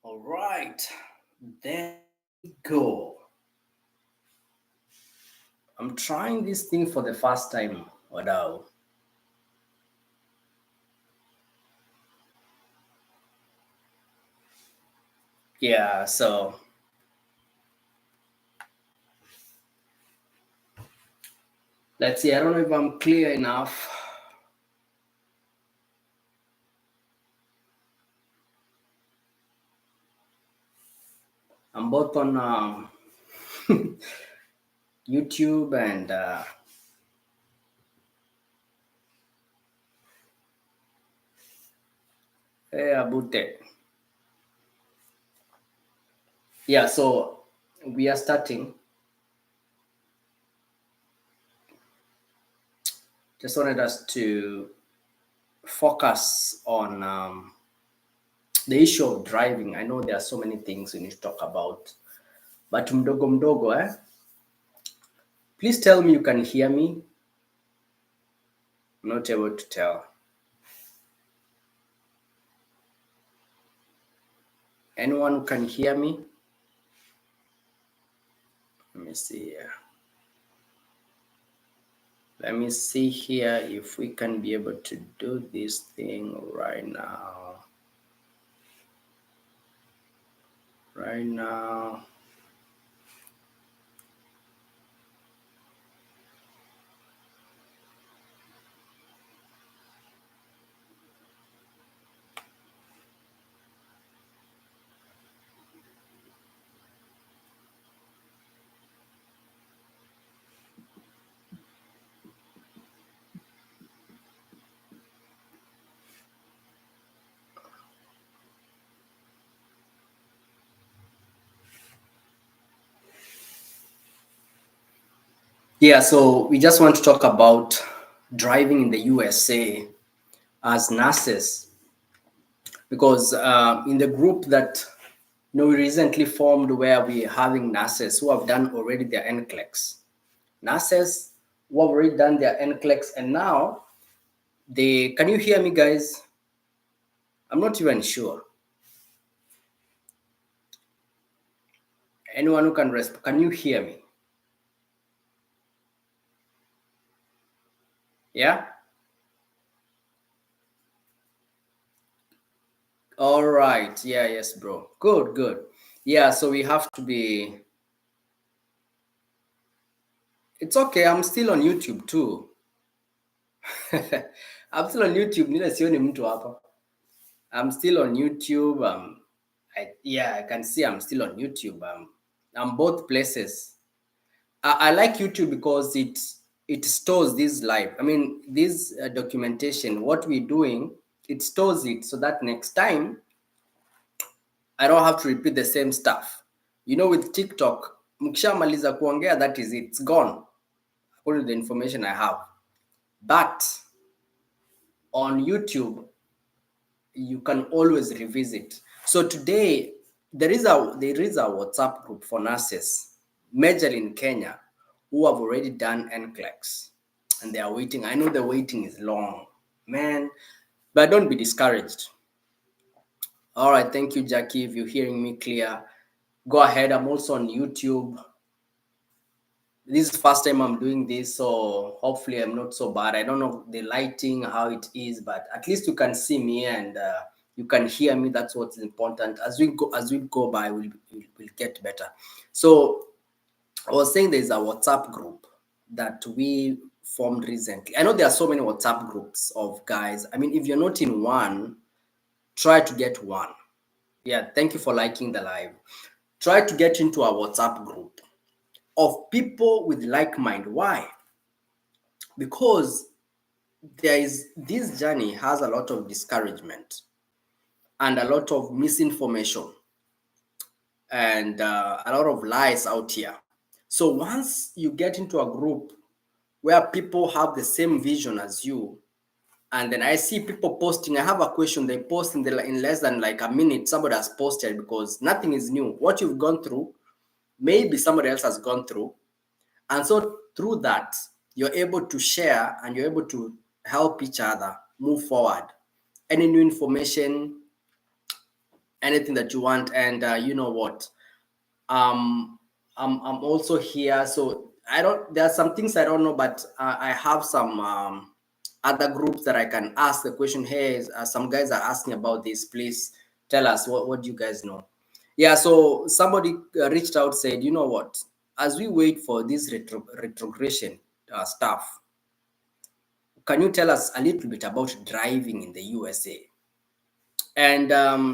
All right, there we go. I'm trying this thing for the first time. Wadau. Yeah, so let's see. I don't know if I'm clear enough. I'm both on YouTube and Abute. Yeah, so we are starting. Just wanted us to focus on the issue of driving. I know there are so many things we need to talk about, but mdogo mdogo, eh? Please tell me you can hear me. I'm not able to tell. Anyone who can hear me? Let me see here. Let me see here if we can be able to do this thing right now. Right now. Yeah, so we just want to talk about driving in the USA as nurses because in the group that we recently formed where we're having nurses who have done already their NCLEX. Nurses who have already done their NCLEX and now they, can you hear me guys? I'm not even sure. Anyone who can respond, can you hear me? Yeah? All right. Yeah, yes, bro. Good, good. Yeah, so we have to be. It's okay. I'm still on YouTube too. I'm still on YouTube. Nile sioni mtu hapa. I'm still on YouTube. I can see I'm still on YouTube. I'm both places. I like YouTube because it stores this live. I mean, this documentation, what we're doing, it stores it so that next time I don't have to repeat the same stuff. You know, with TikTok, mkishamaliza kuongea, that is it. It's gone, according to the information I have. But on YouTube, you can always revisit. So today, there is a WhatsApp group for nurses, majorly in Kenya, who have already done NCLEX, and they are waiting. I know the waiting is long, man, but don't be discouraged. All right, thank you, Jackie. If you're hearing me clear, go ahead. I'm also on YouTube. This is the first time I'm doing this, so hopefully I'm not so bad. I don't know the lighting, how it is, but at least you can see me and you can hear me. That's what's important. As we go by, we'll get better. So I was saying there's a WhatsApp group that we formed recently. I know there are so many WhatsApp groups of guys. I mean, if you're not in one, try to get one. Yeah, thank you for liking the live. Try to get into a WhatsApp group of people with like mind. Why? Because this journey has a lot of discouragement and a lot of misinformation and a lot of lies out here. So once you get into a group where people have the same vision as you, and then I see people posting, I have a question, they post in less than like a minute, somebody has posted because nothing is new. What you've gone through, maybe somebody else has gone through. And so through that, you're able to share and you're able to help each other move forward. Any new information, anything that you want. And you know what? Um, I'm also here, so I don't. There are some things I don't know, but I have some other groups that I can ask the question. Hey, some guys are asking about this. Please tell us what do you guys know? Yeah. So somebody reached out, said, you know what? As we wait for this retrogression stuff, can you tell us a little bit about driving in the USA? And I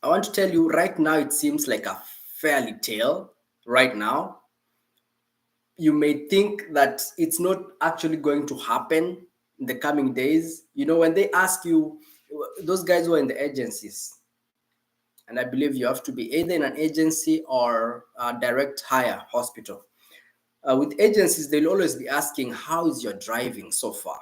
want to tell you right now, it seems like a fairy tale right now. You may think that it's not actually going to happen in the coming days. You know, when they ask you, those guys who are in the agencies, and I believe you have to be either in an agency or a direct hire hospital. With agencies, they'll always be asking, how is your driving so far?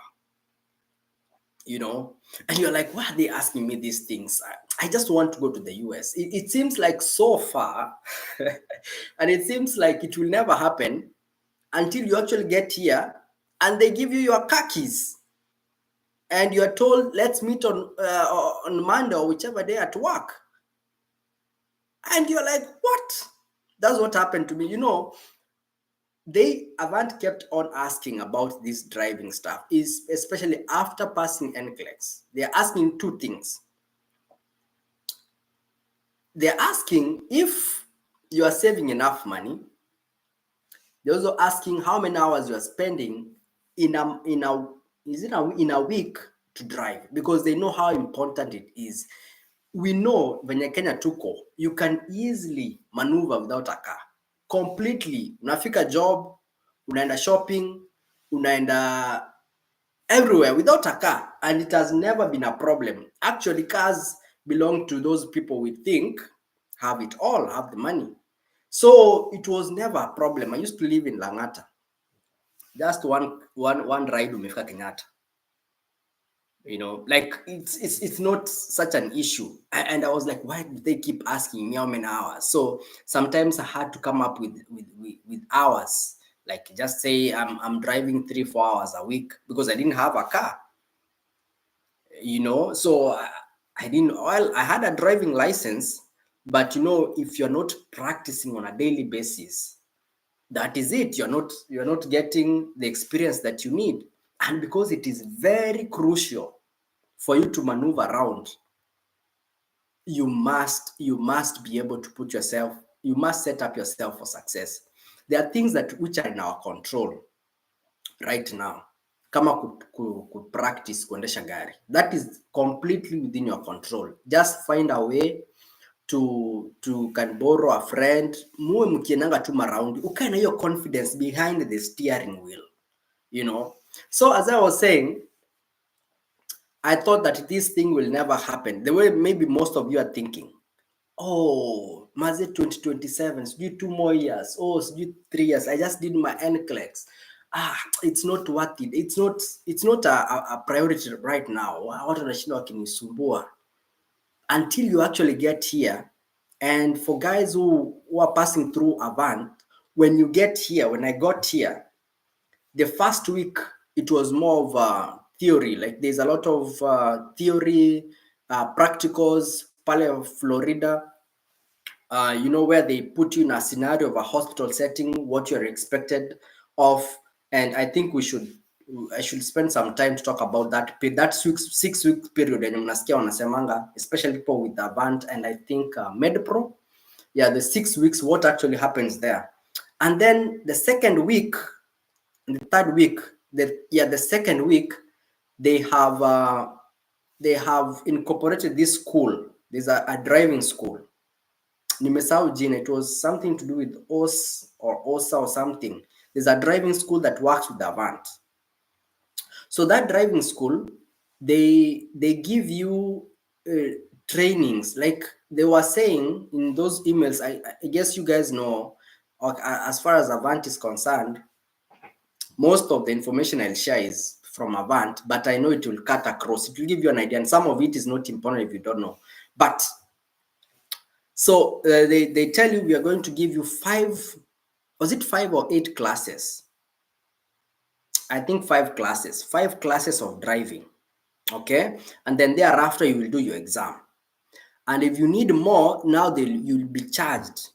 You know, and you're like, why are they asking me these things? I just want to go to the US. It seems like so far, and it seems like it will never happen until you actually get here and they give you your car keys and you're told, let's meet on Monday or whichever day at work. And you're like, what? That's what happened to me. You know, they haven't kept on asking about this driving stuff, is especially after passing NCLEX. They're asking two things. They're asking if you are saving enough money. They're also asking how many hours you are spending in a week to drive, because they know how important it is. We know when Kenya tuko, you can easily maneuver without a car completely. Unafika job, unaenda shopping, unaenda everywhere without a car, and it has never been a problem. Actually, cars belong to those people we think have it all, have the money. So it was never a problem. I used to live in Langata. Just one ride umefika Kenyatta. You know, like it's not such an issue. And I was like, why do they keep asking me how many hours? So sometimes I had to come up with hours. Like just say I'm driving 3-4 hours a week because I didn't have a car. You know, so I didn't. Well, I had a driving license, but you know, if you're not practicing on a daily basis, that is it. You're not getting the experience that you need. And because it is very crucial for you to maneuver around, you must be able to put yourself, you must set up yourself for success. There are things that which are in our control right now, kama ku practice kuendesha gari, that is completely within your control. Just find a way to can borrow a friend, muwe mkienanga tu maraundi, ukae na hiyo confidence behind the steering wheel, you know. So as I was saying, I thought that this thing will never happen the way maybe most of you are thinking. Oh, maze 2027, sijui 2 more years. Oh, sijui 3 years. I just did my NCLEX. It's not worth it. It's not a priority right now. Watu wanashinda wakinisumbua until you actually get here. And for guys who are passing through Avant, when you get here, when I got here, the first week it was more of theory. Like there's a lot of theory, practicals, pale Florida. You know, where they put you in a scenario of a hospital setting, what you're expected of. And I think I should spend some time to talk about that 6 week period yenye mnasikia wanasemanga, especially people with Avant and I think MedPro. Yeah, the 6 weeks, what actually happens there. And then the second week, the third week, the second week, they have incorporated this school. There's a driving school. Nimesahau jina. It was something to do with OS or OSA or something. There's a driving school that works with Avant. So that driving school, they give you trainings. Like they were saying in those emails, I guess you guys know, as far as Avant is concerned, most of the information I'll share is from Avant, but I know it will cut across. It will give you an idea, and some of it is not important if you don't know. But so they tell you we are going to give you 5, was it 5 or 8 classes? I think 5 classes, 5 classes of driving. Okay, and then thereafter you will do your exam. And if you need more, now you'll be charged.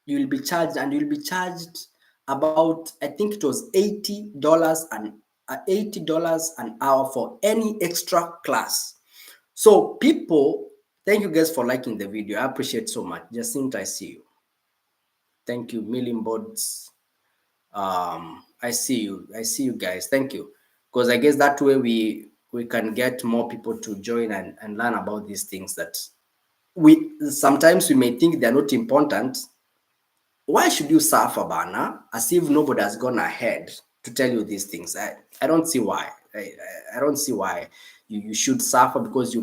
You'll be charged, and you'll be charged about, I think it was $80 and $80 an hour for any extra class. So people, thank you guys for liking the video. I appreciate so much. Jacinta, I see you. Thank you, Million Boards. I see you. I see you guys. Thank you. Because I guess that way we can get more people to join and learn about these things that we sometimes we may think they're not important. Why should you suffer, Bana, as if nobody has gone ahead to tell you these things? I don't see why. I don't see why you should suffer because you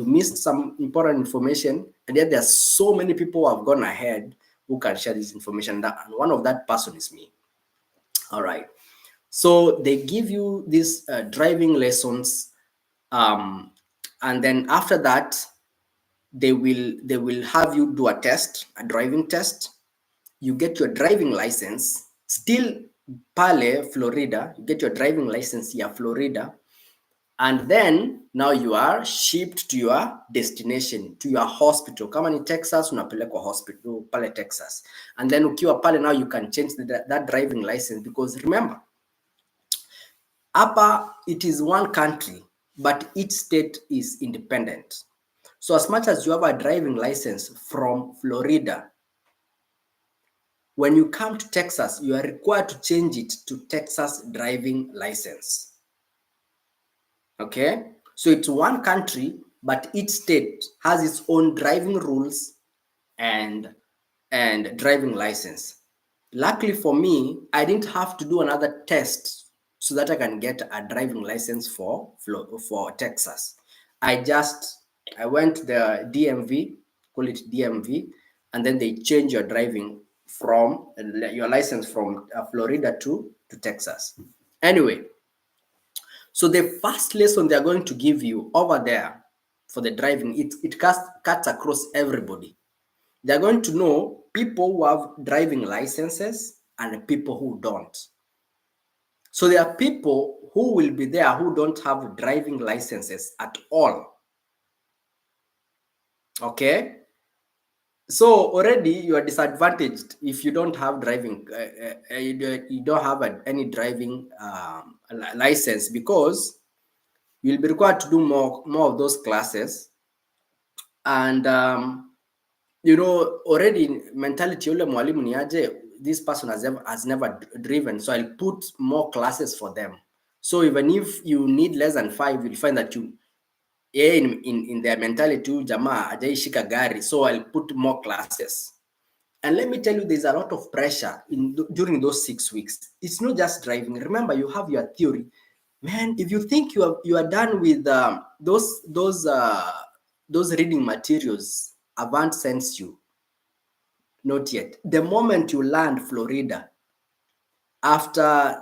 missed some important information, and yet there are so many people who have gone ahead who can share this information. And one of that person is me. All right. So they give you these driving lessons, and then after that, they will have you do a test, a driving test. You get your driving license. Still pale Florida, you get your driving license here, Florida, and then now you are shipped to your destination, to your hospital. Kama ni Texas, unapelekwa hospital pale Texas, and then ukiwa pale now you can change that driving license, because remember, hapa it is one country, but each state is independent. So as much as you have a driving license from Florida, when you come to Texas, you are required to change it to Texas driving license. Okay? So it's one country, but each state has its own driving rules and driving license. Luckily for me, I didn't have to do another test so that I can get a driving license for Texas. I went to the DMV, call it DMV, and then they change your driving from your license from Florida to Texas. Anyway, so the first lesson they're going to give you over there for the driving, it cuts across everybody. They're going to know people who have driving licenses and people who don't. So there are people who will be there who don't have driving licenses at all. Okay? So already you are disadvantaged if you don't have driving, you don't have any driving license, because you'll be required to do more of those classes. And you know, already mentality yule mwalimu ni aje, this person has never driven, so I'll put more classes for them. So even if you need less than 5, you'll find that in their mentality, jamaa hajaishika gari, so I'll put more classes. And let me tell you, there's a lot of pressure during those 6 weeks. It's not just driving. Remember, you have your theory. Man, if you think you are done with those reading materials, Avant sends you. Not yet. The moment you land Florida, after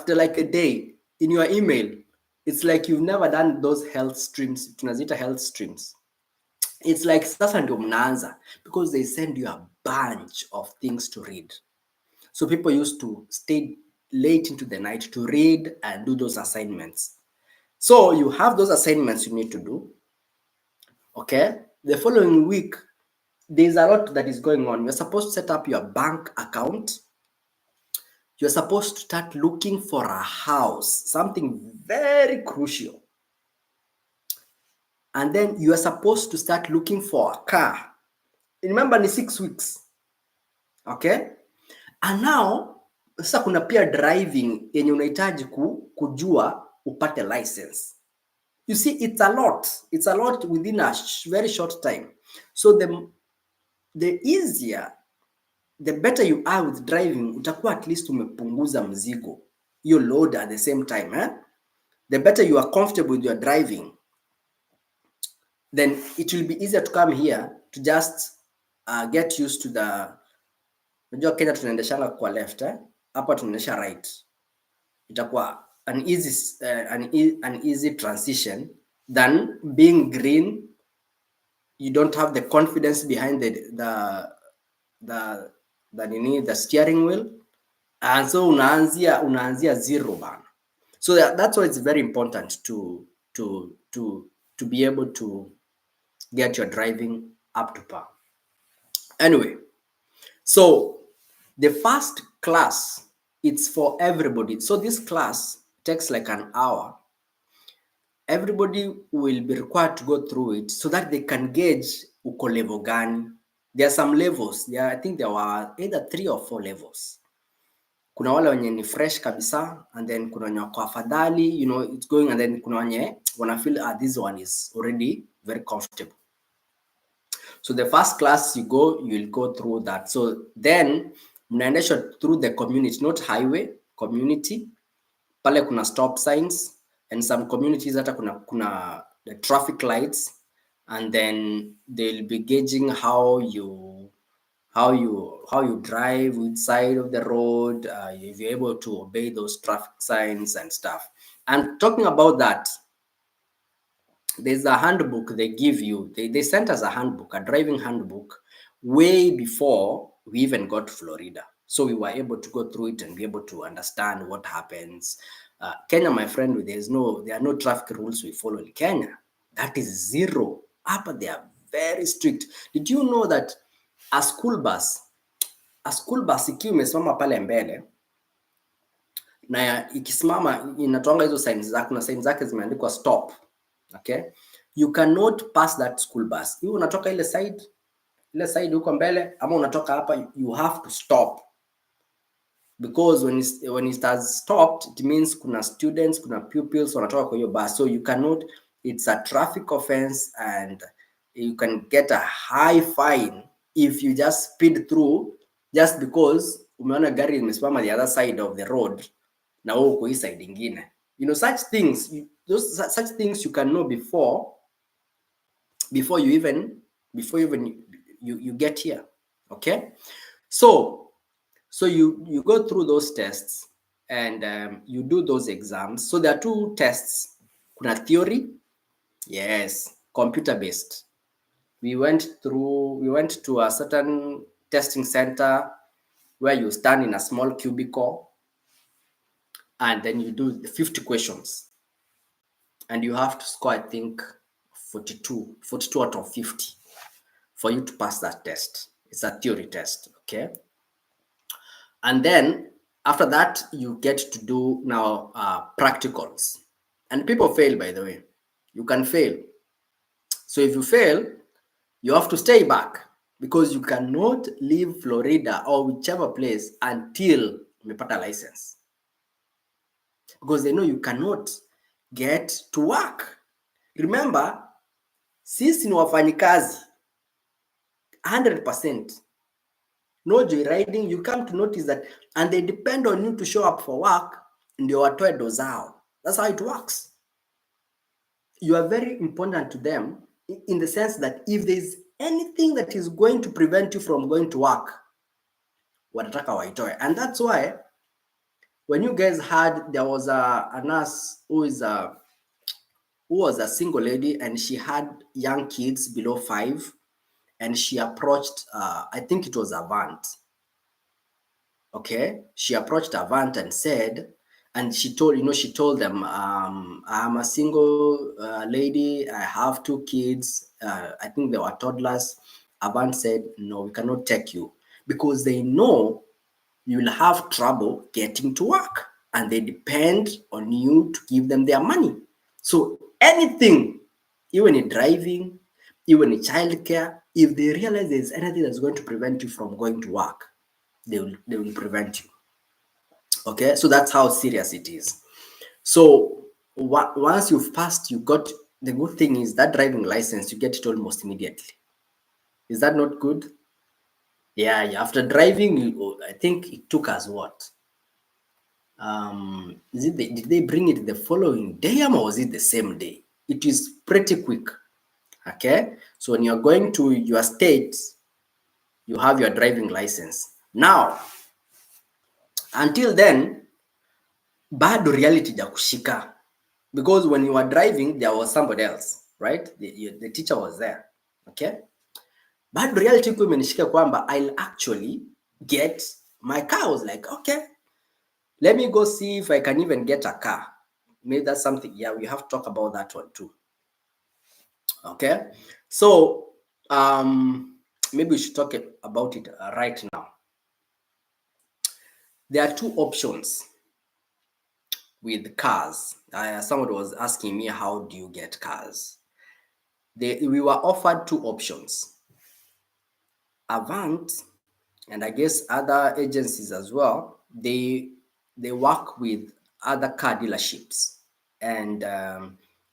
like a day, in your email, it's like you've never done those health streams, tunazita health streams. It's like sasa ndio mnaanza, because they send you a bunch of things to read. So people used to stay late into the night to read and do those assignments. So you have those assignments you need to do. Okay. The following week, there's a lot that is going on. You're supposed to set up your bank account. You're supposed to start looking for a house, something very crucial. And then you are supposed to start looking for a car. Remember, ni 6 weeks. Okay? And now, sasa kuna pia driving yenye unahitaji kujua upate license. You see, it's a lot. It's a lot within a very short time. So the easier, the better you are with driving, utakuwa at least umepunguza mzigo, your load at the same time. The better you are comfortable with your driving, then it will be easier to come here to just get used to the, unajua Kenya tunaendeshanga kwa left, hapa tunaendesha right. Itakuwa an easy transition than being green. You don't have the confidence behind the steering wheel, and so unaanzia zero bana. So that's why it's very important to be able to get your driving up to par. Anyway, so the first class, it's for everybody. So this class takes like an hour. Everybody will be required to go through it so that they can gauge uko level gani. There are some levels. I think there were either 3 or 4 levels. Kuna wale wenye ni fresh kabisa, and then kuna wenye wako afadhali, it's going, and then kuna wenye wana feel this one is already very comfortable. So the first class you'll go through that. So then mnaendeshwa through the community, not highway, community. Pale kuna stop signs, and some communities hata kuna the traffic lights, and then they'll be gauging how you drive, which side of the road, if you're able to obey those traffic signs and stuff. And talking about that, there's a handbook they give you. They sent us a handbook, a driving handbook, way before we even got to Florida. So we were able to go through it and be able to understand what happens. Kenya, my friend, there are no traffic rules we follow in Kenya. That is zero. Up, they are very strict. Did you know that a school bus ikiwa imesimama pale mbele na ikisimama inatoanga hizo signs zake, na signs zake zimeandikwa stop. Okay, you cannot pass that school bus. Hiyo unatoka ile side huko mbele, ama unatoka hapa, you have to stop, because when it has stopped, it means kuna students, kuna pupils wanatoka kwa hiyo bus. So you cannot, it's a traffic offense, and you can get a high fine if you just speed through just because umeona gari imesimama the other side of the road na wewe uko hii side ingine. Such things you can know before you even you get here. Okay, so you go through those tests, and you do those exams. So there are 2 tests. Kuna theory, yes, computer based. We went to a certain testing center where you stand in a small cubicle, and then you do 50 questions, and you have to score, I think, 42 out of 50 for you to pass that test. It's a theory test, okay? And then after that, you get to do now practicals. And people fail, by the way. You can fail. So if you fail, you have to stay back, because you cannot leave Florida or whichever place until umepata license, because they know you cannot get to work. Remember, sisi ni wafanyikazi 100%. No joyriding. You come to notice that, and they depend on you to show up for work ndio watoe do zao. That's how it works. You are very important to them, in the sense that if there's anything that is going to prevent you from going to work, watataka waitoe. And that's why when you guys heard there was a nurse who was a single lady, and she had young kids below 5, and she approached, I think it was Avant. Okay, she approached Avant and said, and she told them, I'm a single lady, I have 2 kids, I think they were toddlers. Avant said, no, we cannot take you, because they know you will have trouble getting to work, and they depend on you to give them their money. So anything, even in driving, even in childcare, if they realize there's anything that's going to prevent you from going to work, they will prevent you. Okay, so that's how serious it is. So once you've passed, you got, the good thing is that driving license, you get it almost immediately. Is that not good? Yeah, after driving, I think it took us what? Did they bring it the following day, or was it the same day? It is pretty quick. Okay, so when you're going to your state, you have your driving license. Now, until then, bado reality ja kushika, because when you were driving, there was somebody else, right? The teacher was there. Okay, bado reality iko imenishika kwamba I'll actually get my car. I was like, okay, let me go see if I can even get a car. Maybe that's something, yeah, we have to talk about that one too. Okay, so maybe we should talk about it right now. There are two options with cars. Somebody was asking me, how do you get cars? We were offered two options. Avant, and I guess other agencies as well, they work with other car dealerships, and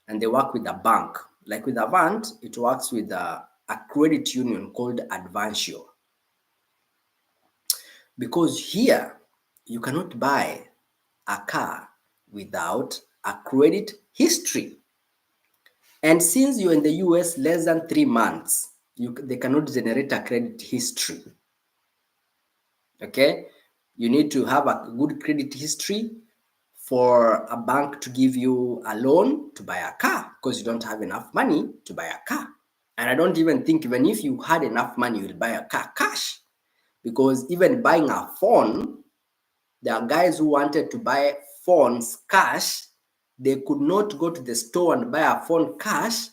they work with a bank. Like with Avant, it works with a credit union called Advancio. Because here you cannot buy a car without a credit history. And since you're in the US less than 3 months, they cannot generate a credit history. Okay, you need to have a good credit history for a bank to give you a loan to buy a car, because you don't have enough money to buy a car. And I don't even think even if you had enough money, you'll buy a car cash, because even buying a phone, there are guys who wanted to buy phones cash. They could not go to the store and buy a phone cash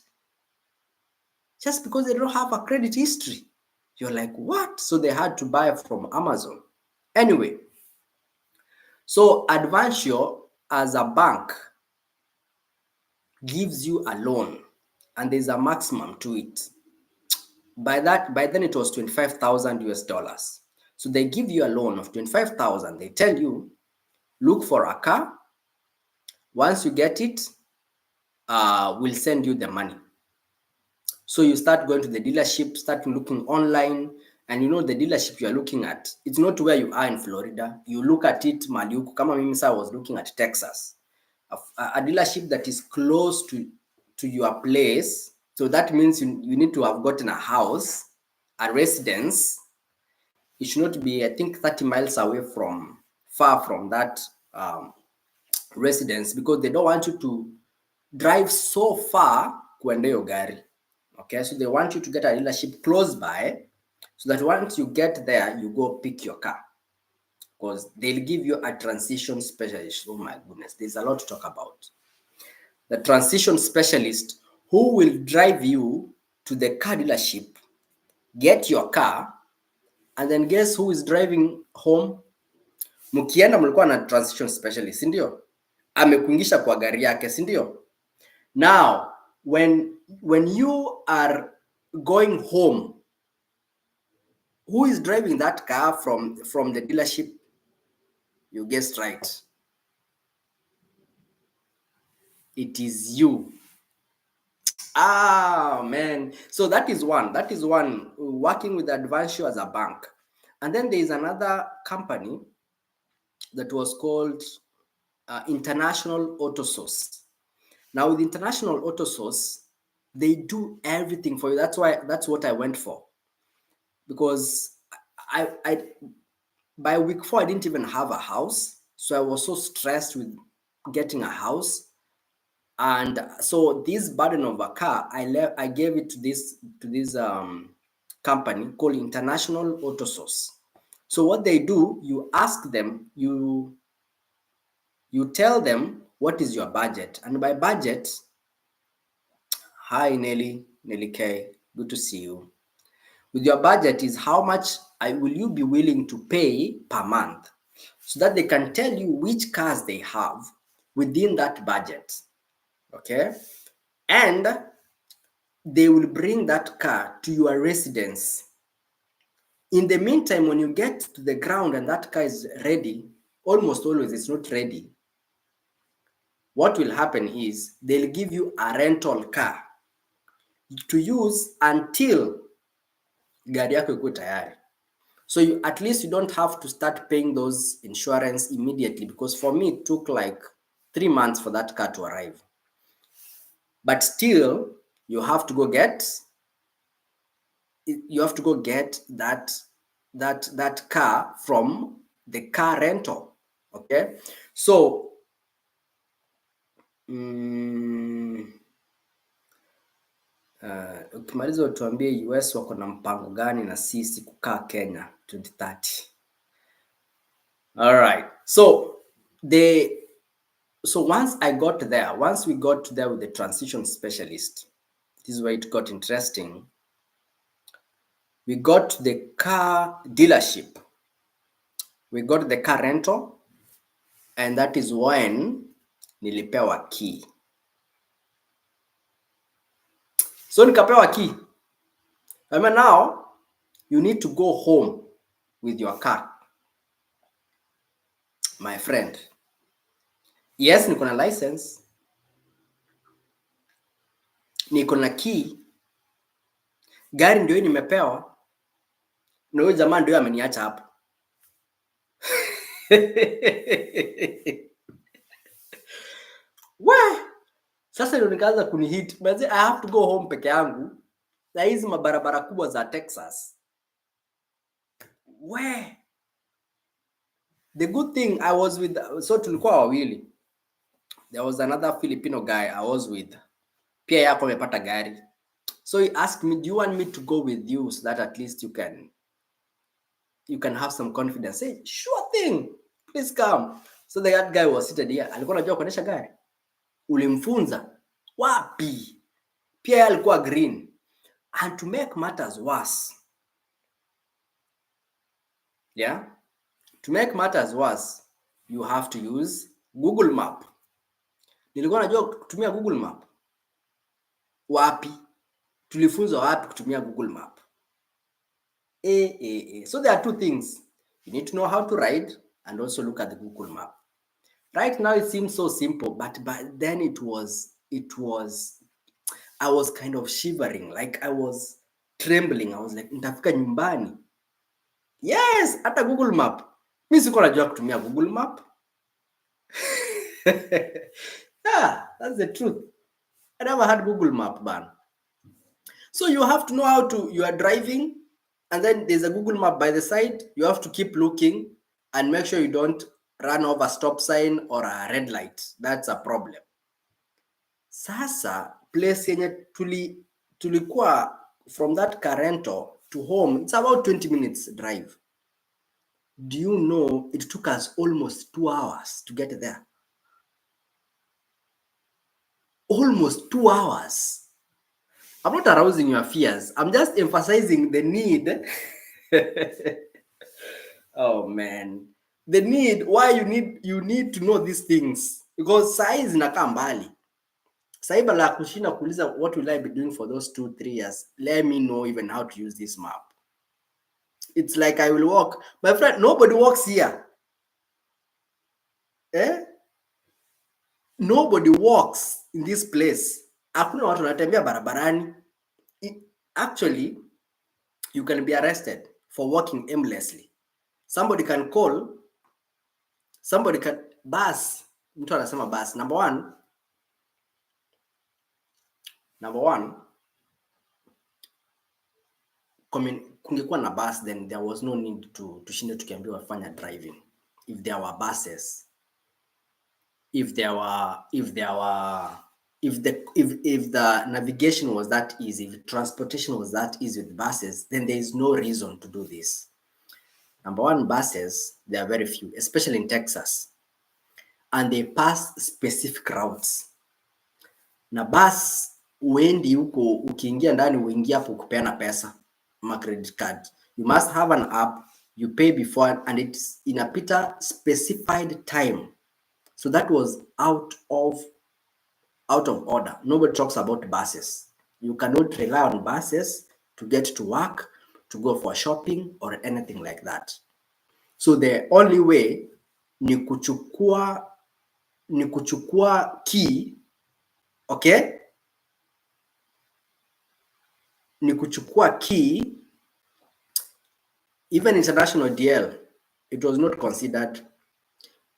just because they don't have a credit history. You're like, what? So they had to buy from Amazon. Anyway, so Advancio as a bank gives you a loan, and there's a maximum to it. By then it was 25,000 US dollars. So they give you a loan of 25,000. They tell you, look for a car. Once you get it, we'll send you the money. So you start going to the dealership, start looking online, and the dealership you are looking at, it's not where you are in Florida. You look at it mahali huko. Kama mimi sasa was looking at Texas, a dealership that is close to your place. So that means you need to have gotten a house, a residence. It should not be, I think, 30 miles away far from that residence, because they don't want you to drive so far kuende hiyo gari. Okay, so they want you to get a dealership close by, so that once you get there, you go pick your car, because they'll give you a transition specialist. Oh my goodness, there's a lot to talk about. The transition specialist who will drive you to the car dealership, get your car, and then guess who is driving home? Mkienda mlikuwa na transition specialist, si ndio? Amekuingisha kwa gari yake, si ndio? Now, when you are going home, who is driving that car from the dealership? You guessed right. It is you. Ah, man. So that is one. Working with Advancio as a bank. And then there is another company that was called International Auto Source. Now with International Auto Source, they do everything for you. That's what I went for. Because I by week 4, I didn't even have a house. So I was so stressed with getting a house. And so this burden of a car, I gave it to this company called International Auto Source. So what they do, you ask them, you tell them what is your budget, and by budget, hi Nelly K, good to see you. With your budget is how much will you be willing to pay per month, so that they can tell you which cars they have within that budget. Okay, and they will bring that car to your residence. In the meantime, when you get to the ground and that car is ready, almost always it's not ready, what will happen is they'll give you a rental car to use until gari yako iko tayari. So at least you don't have to start paying those insurance immediately, because for me it took like 3 months for that car to arrive. But still, you have to go get that car from the car rental. Okay, so ukimaliza utuambie US wako na mpango gani na sisi kukaa Kenya 2030. All right, so once we got there with the transition specialist, This is where it got interesting. We got to the car dealership. We got the car rental, and that is when nilipewa key. So nikapewa key. I mean, now you need to go home with your car. My friend. Yes, niko na license. Niko na key. Gari ndio nimepewa. Na huyo jamaa ndio ameniacha hapo. Sasa ndio nikaanza kunihit. But I have to go home peke yangu. Na hizi mabarabara kubwa za Texas. The good thing I was with, so tulikuwa wawili. There was another Filipino guy I was with. Pia yako amepata gari. So he asked me, do you want me to go with you so that at least you can have some confidence? Say, sure thing. Please come. So that guy was seated here. Alikuwa anajua kuendesha gari. Ulimfunza. Wapi? Pia alikuwa green. And to make matters worse. Yeah? To make matters worse, you have to use Google Map. Nilikuwa najua kutumia Google Map. Wapi? Tulifunzwa wapi kutumia Google Map? So there are two things. You need to know how to ride and also look at the Google Map. Right now it seems so simple, but then it was I was kind of shivering, like I was trembling. I was like, nitafika nyumbani. Yes, hata Google Map. Mimi siko najua kutumia Google Map. Yeah, that's the truth. I never had Google Map, man. So you have to know how to, you are driving and then there's a Google Map by the side. You have to keep looking and make sure you don't run over stop sign or a red light. That's a problem. Sasa place yenye tulikuwa from that car rental to home, it's about 20 minutes drive. Do you know it took us almost 2 hours to get there? Almost 2 hours. I'm not arousing your fears. I'm just emphasizing the need. Oh man. The need, why you need to know these things. Because size inakaa mbali. Sai bala kushinda kuuliza what will I be doing for those 2-3 years? Let me know even how to use this map. It's like I will walk. My friend, nobody walks here. Nobody walks in this place. Hakuna watu wanatembea barabarani. Actually, you can be arrested for walking aimlessly. Somebody can call, somebody can bus. Mtu anasema bus. Number one, kungekuwa na bus, then there was no need to shinde tukiambiwa fanya driving. If there were buses, if the navigation was that easy, if transportation was that easy with buses, then there is no reason to do this. Number one, buses, there are very few, especially in Texas, and they pass specific routes. Na bus uendi huko, ukiingia ndani uingia hapo kupeana pesa, ma credit card. You must have an app, you pay before, and it's inapita specified time. So that was out of order. Nobody talks about buses. You cannot rely on buses to get to work, to go for shopping or anything like that. So the only way ni kuchukua key, okay? Ni kuchukua key. Even international DL, it was not considered.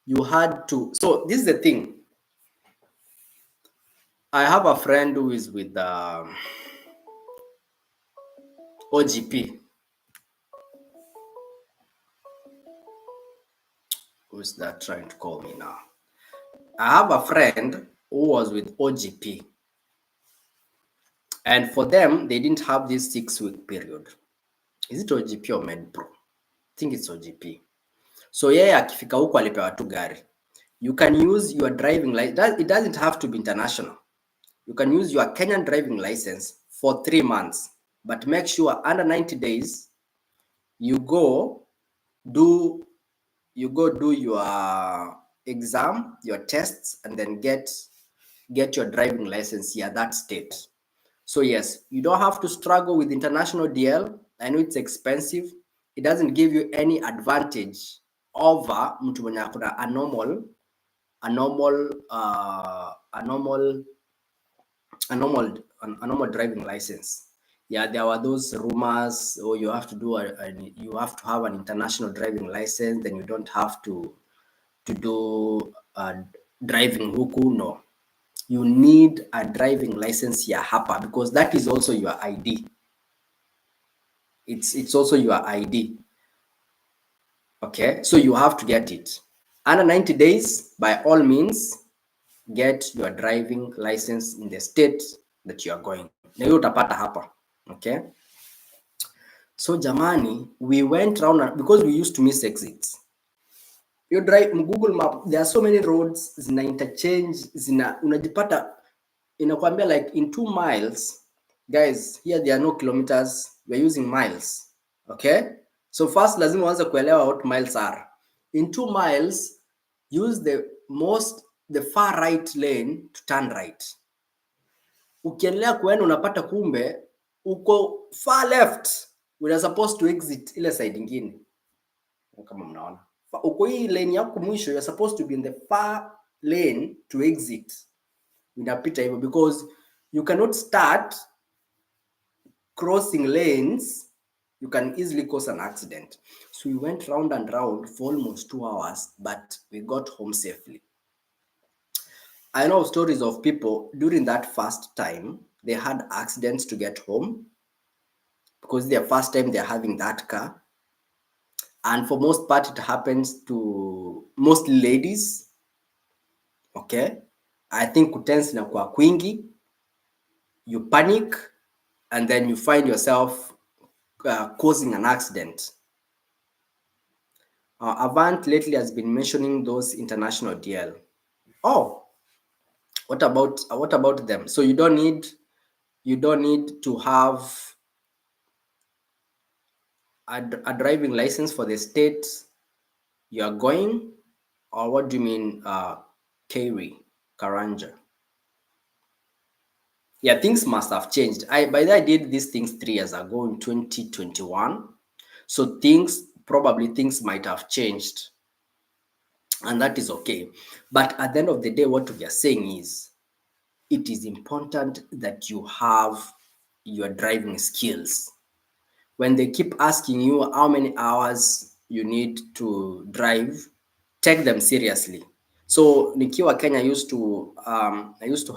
You had to, so this is the thing. I have a friend who is with OGP. Who's that trying to call me now? I have a friend who was with OGP. And for them, they didn't have this 6-week period. Is it OGP or MedPro? I think it's OGP. So yeye akifika huko alipewa tu gari. You can use your driving license. It doesn't have to be international. You can use your Kenyan driving license for 3 months, but make sure under 90 days you go do your exam, your tests, and then get your driving license here, that state. So yes, you don't have to struggle with international DL. I know it's expensive. It doesn't give you any advantage over mtu mwenye akona a normal driving license. Yeah, there were those rumors, oh, you have to do you have to have an international driving license, then you don't have to do driving huku. No, you need a driving license ya hapa, because that is also your ID. It's also your ID. Okay, so you have to get it under 90 days. By all means, get your driving license in the state that you are going. Na hiyo utapata hapa. Okay, so jamani, we went round because we used to miss exits. You drive Google Map, there are so many roads zina interchange, unajipata inakwambia like in 2 miles. Guys, here there are no kilometers, we are using miles. Okay, so first lazima uanze kuelewa what miles are. In 2 miles, use the far right lane to turn right. Ukiendelea kuenda unapata kumbe uko far left, we are supposed to exit ile side nyingine. Kama mnaona uko hii lane yako mwisho, you are supposed to be in the far lane to exit. Inapita hivyo because you cannot start crossing lanes, you can easily cause an accident. So we went round and round for almost 2 hours, but we got home safely. I know stories of people during that first time, they had accidents to get home because their first time they're having that car. And for most part, it happens to mostly ladies. Okay, I think kutense na kwa kwingi, you panic, and then you find yourself causing an accident. Avant lately has been mentioning those international DL. Oh, what about them? So you don't need to have a driving license for the state you are going, or what do you mean, Karanja? Yeah, things must have changed. I did these things 3 years ago in 2021. So things might have changed, and that is okay. But at the end of the day, what we are saying is it is important that you have your driving skills. When they keep asking you how many hours you need to drive, take them seriously. So nikiwa Kenya, I used to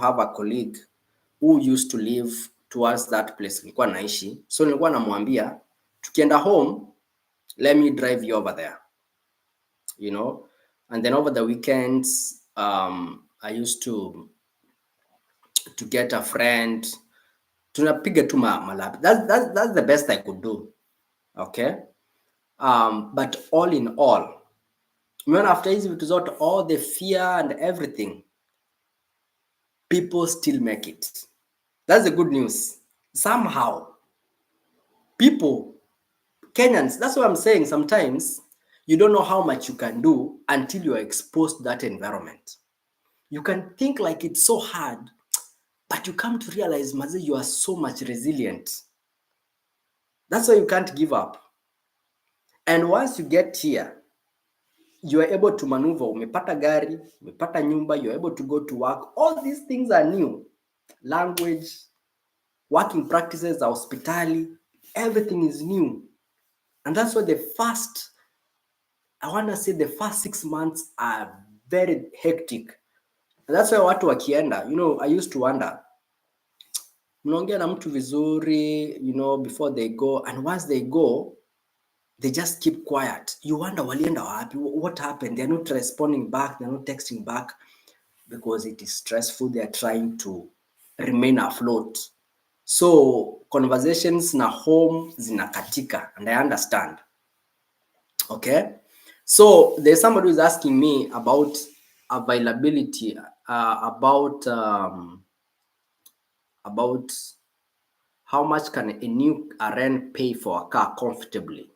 have a colleague who used to live towards that place nilikuwa naishi. So nilikuwa namwambia tukienda home, let me drive you over there, you know. And then over the weekends, I used to get a friend, tunapiga tu malap. That's the best I could do. Okay, but all in all, even after hizi vitu zote, all the fear and everything, people still make it. That's the good news. Somehow, people, Kenyans, that's what I'm saying. Sometimes you don't know how much you can do until you are exposed to that environment. You can think like it's so hard, but you come to realize, Mazi, you are so much resilient. That's why you can't give up. And once you get here, you are able to maneuver. Umepata gari, umepata nyumba, you're able to go to work. All these things are new. Language, working practices, hospitality, everything is new. And that's why the first 6 months are very hectic. And that's why watu wakienda, I used to wonder, mnaongea na mtu vizuri, before they go, and once they go, they just keep quiet. You wonder walienda wapi, what happened? They're not responding back, they're not texting back, because it is stressful. They're trying to remain afloat. So conversations na home zinakatika, and I understand. Okay, so there's somebody who's asking me about availability, about how much can a new RN pay for a car comfortably?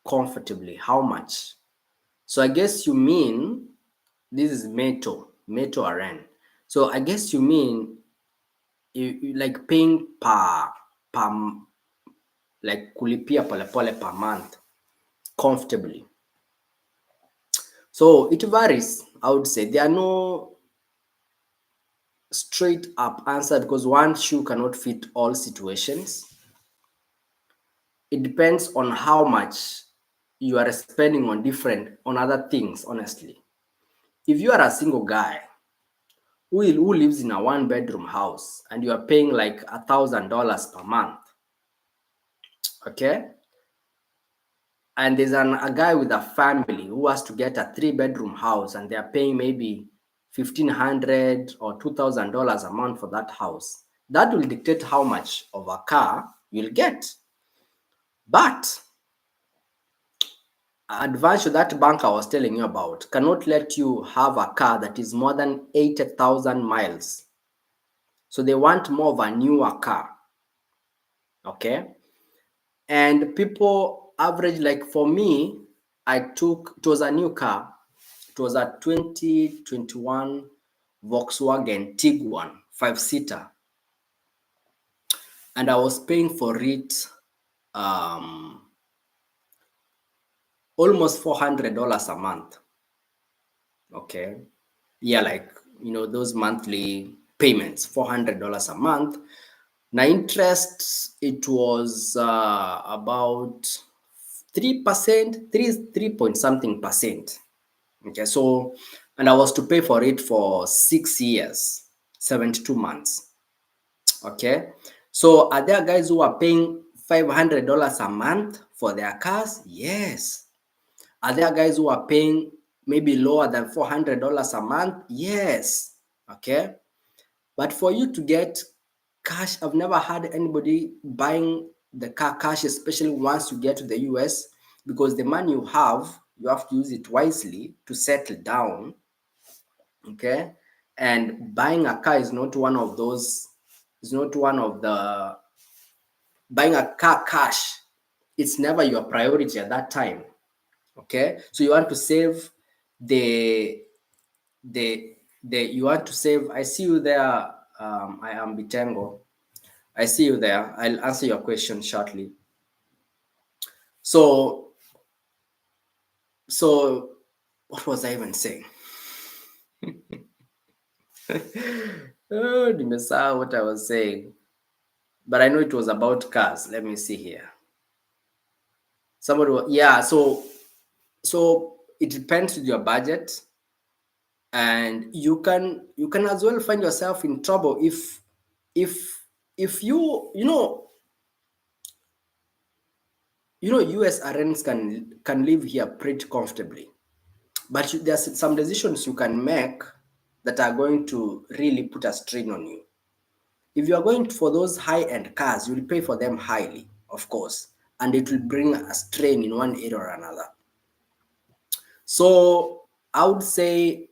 Comfortably, how much? So I guess you mean this is Meto RN. So I guess you mean you like paying per like kulipia polepole per month comfortably. So it varies. I would say there are no straight up answer because one shoe cannot fit all situations. It depends on how much you are spending on other things, honestly. If you are a single guy who lives in a one bedroom house and you are paying like $1,000 per month, okay, and there's a guy with a family who has to get a 3 bedroom house and they are paying maybe $1,500 or $2,000 a month for that house, that will dictate how much of a car you'll get. But advantage that bank I was telling you about cannot let you have a car that is more than 80,000 miles. So they want more of a newer car. Okay. And people average, like for me, it was a new car. It was a 2021 Volkswagen Tiguan 5-seater. And I was paying for it almost $400 a month. Okay. Yeah, like, those monthly payments, $400 a month. Now, interest, it was about 3%, 3 point something percent. Okay, so, and I was to pay for it for 6 years, 72 months. Okay, so are there guys who are paying $500 a month for their cars? Yes. Are there guys who are paying maybe lower than $400 a month? Yes. Okay. But for you to get cash, I've never had anybody buying the car cash, especially once you get to the US, because the money you have to use it wisely to settle down. Okay. And buying a car is not one of those, is not one of the, buying a car cash, it's never your priority at that time. Okay. So you want to save the the you want to save. I see you there. I am Bitengo. I see you there. I'll answer your question shortly. So what was I even saying? Oh, nimesahau what I was saying, but I know it was about cars. Let me see here. Yeah. So it depends with your budget, and you can as well find yourself in trouble if US RNs can live here pretty comfortably, but there's some decisions you can make that are going to really put a strain on you. If you are going for those high-end cars, you'll pay for them highly, of course, and it will bring a strain in one area or another. So I would say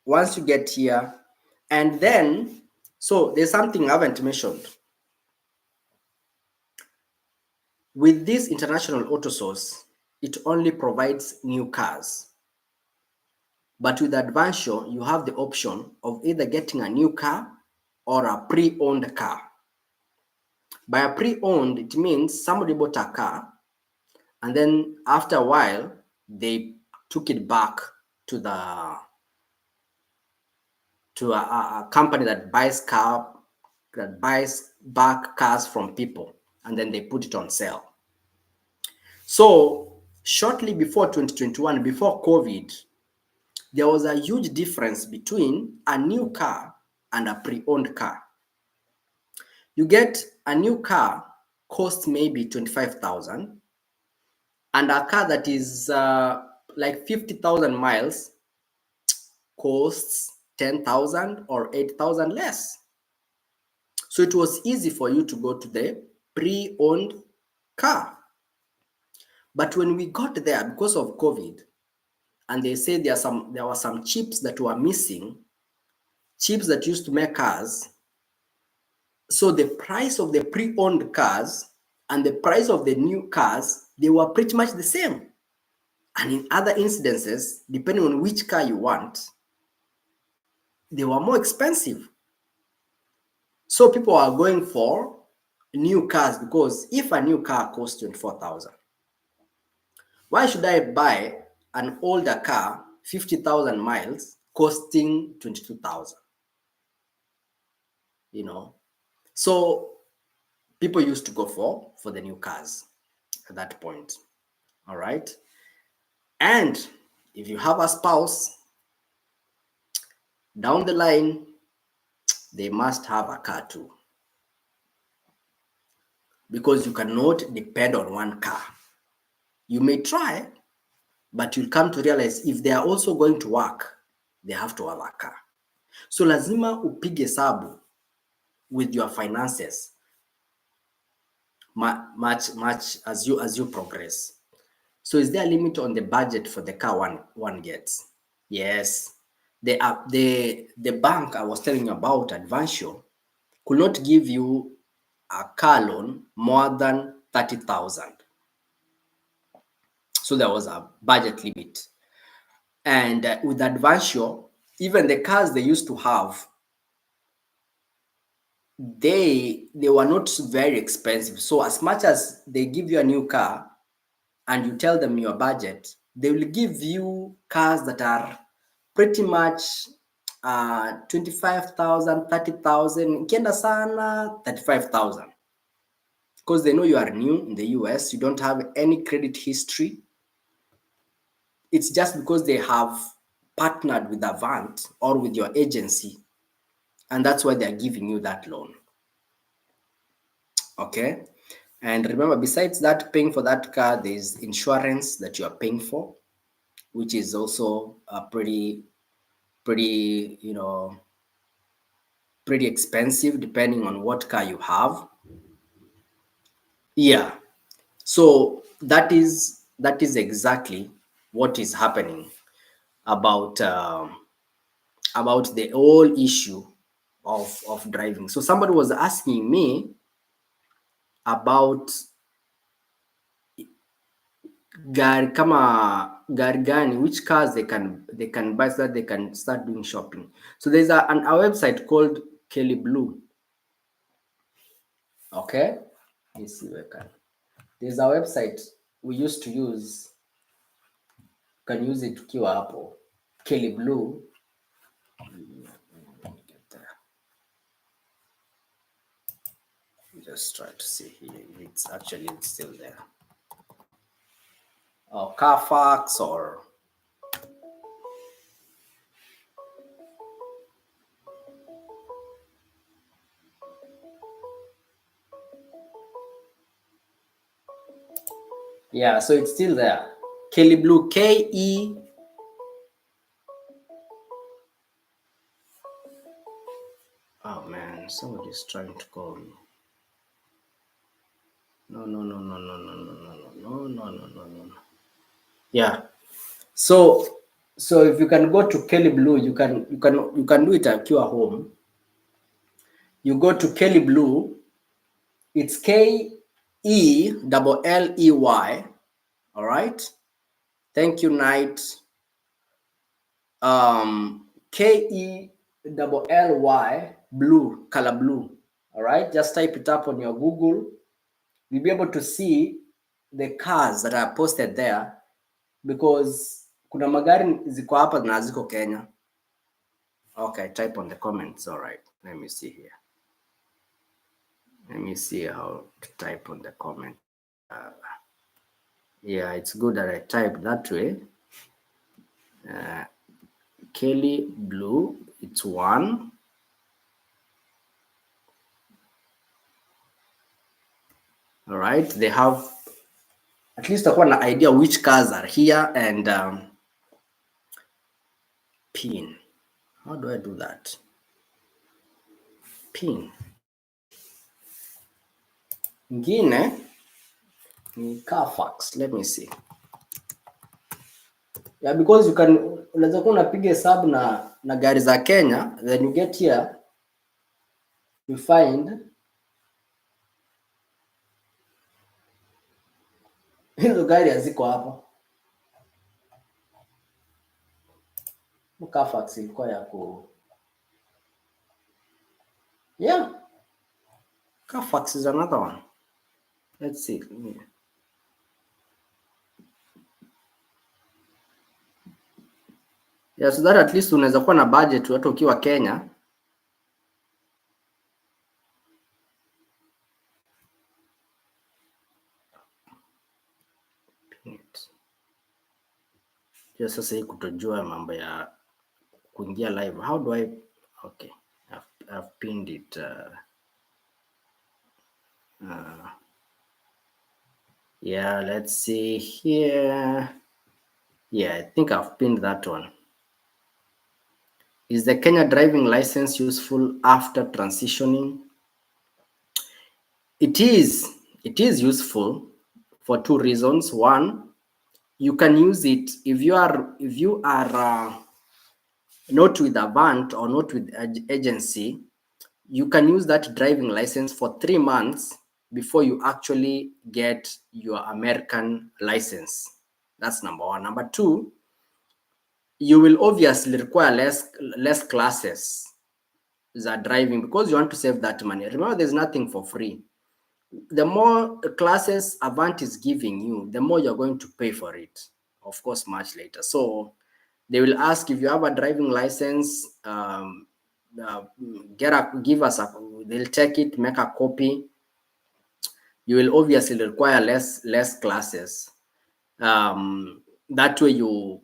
once you get here, and then, so there's something I haven't mentioned. With this international auto source, it only provides new cars. But with Advancio, you have the option of either getting a new car or a pre-owned car. By a pre-owned, it means somebody bought a car and then after a while, they took it back to a company that buys back cars from people, and then they put it on sale. So shortly before 2021, before COVID, there was a huge difference between a new car and a pre-owned car. You get a new car costs maybe 25,000, and a car that is like 50,000 miles costs 10,000 or 8,000 less. So it was easy for you to go to the pre-owned car. But when we got there, because of COVID, and they said there were some chips that were missing, chips that used to make cars, So the price of the pre-owned cars and the price of the new cars, they were pretty much the same. And in other incidences, depending on which car you want, they were more expensive. So people are going for new cars because if a new car costs 24,000, why should I buy an older car, 50,000 miles, costing 22,000? You know, so people used to go for the new cars at that point. All right. And if you have a spouse, down the line, they must have a car too. Because you cannot depend on one car. You may try, but you'll come to realize if they are also going to work, they have to have a car. So lazima upige hesabu with your finances much as you progress. So is there a limit on the budget for the car one gets? Yes. The bank I was telling you about, Advansio, could not give you a car loan more than 30,000. So there was a budget limit. And with Advansio, even the cars they used to have, they were not very expensive. So as much as they give you a new car and you tell them your budget, they will give you cars that are pretty much 25,000, 30,000, ikienda sana 35,000. Because they know you are new in the US, you don't have any credit history. It's just because they have partnered with Avant or with your agency, and that's why they're giving you that loan. Okay. And remember, besides that, paying for that car, there's insurance that you are paying for, which is also pretty, you know, pretty expensive depending on what car you have. Yeah. So that is exactly what is happening about the whole issue of driving. So somebody was asking me about gari gani, which cars they can buy so that they can start doing shopping. So there's a website called Kelly Blue. Okay, let's see where can. There's a website we used to use. Can use it tukiwa hapo. Kelly Blue. Just try to see here. It's still there. Or Carfax or yeah, so it's still there. Kelly Blue, K-E. Oh man, somebody's trying to call me. No. Yeah. So if you can go to Kelly Blue, you can do it at your home. You go to Kelly Blue. It's K-E-L-L-E-Y. All right. Thank you, Knight. K-E-L-L-Y blue, color blue. All right. Just type it up on your Google. You'll be able to see the cars that are posted there, because kuna magari ziko hapa na ziko Kenya. Okay, type on the comments. All right, let me see here. Let me see how to type on the comment. Yeah, it's good that I type that way. Kelly Blue, it's one. All right, they have at least an idea which cars are here and pin. How do I do that? Pin. Ingine ni Carfax. Let me see. Yeah, because you can unaweza kuwa unapiga hesabu na gari za Kenya, then you get here, you find Hizo gari haziko hapo. Carfax ilikuwa ya yeah. Carfax is another one. Let's see. Yeah, so that at least unaweza kuwa na budget hata ukiwa Kenya. Just sasa hii kutojua mambo ya kuingia live. How do I? Okay, I've pinned it. Yeah, let's see here. Yeah, I think I've pinned that one. Is the Kenya driving license useful after transitioning? It is useful for two reasons. One, you can use it if you are not with Avant or not with agency. You can use that driving license for 3 months before you actually get your American license. That's number one. Number two, you will obviously require less classes that driving because you want to save that money. Remember, there's nothing for free. The more classes Avant is giving you, the more you're going to pay for it, of course, much later. So they will ask if you have a driving license, give us they'll take it, make a copy. You will obviously require less classes. That way you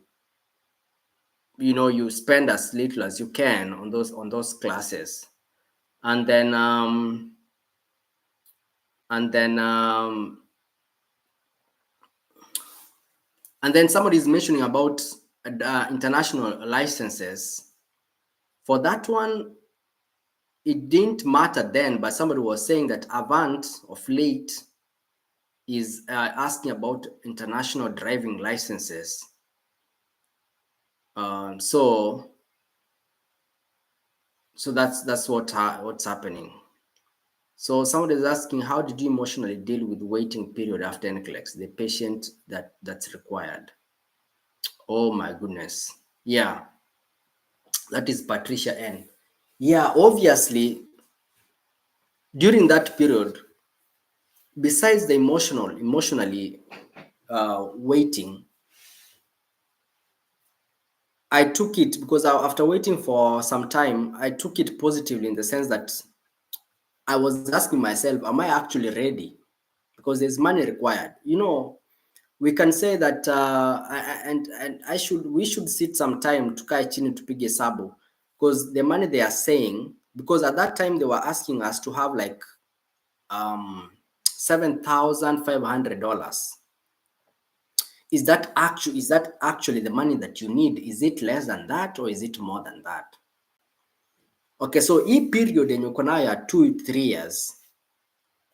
spend as little as you can on those classes. And then somebody is mentioning about international licenses. For that one, it didn't matter then, but somebody was saying that Avant of late is asking about international driving licenses. So that's what's happening. So somebody is asking, how did you emotionally deal with waiting period after NCLEX, the patient that's required? Oh my goodness. Yeah, that is Patricia N. Yeah, obviously, during that period, besides the emotionally waiting, I took it because after waiting for some time, I took it positively in the sense that I was asking myself, am I actually ready? Because there's money required. We can say that we should sit some time to tukae chini tupige hesabu, because the money they are saying, because at that time they were asking us to have like $7,500. Is that actually the money that you need? Is it less than that or is it more than that? Okay, so hii period yenye uko nayo ya 2-3 years,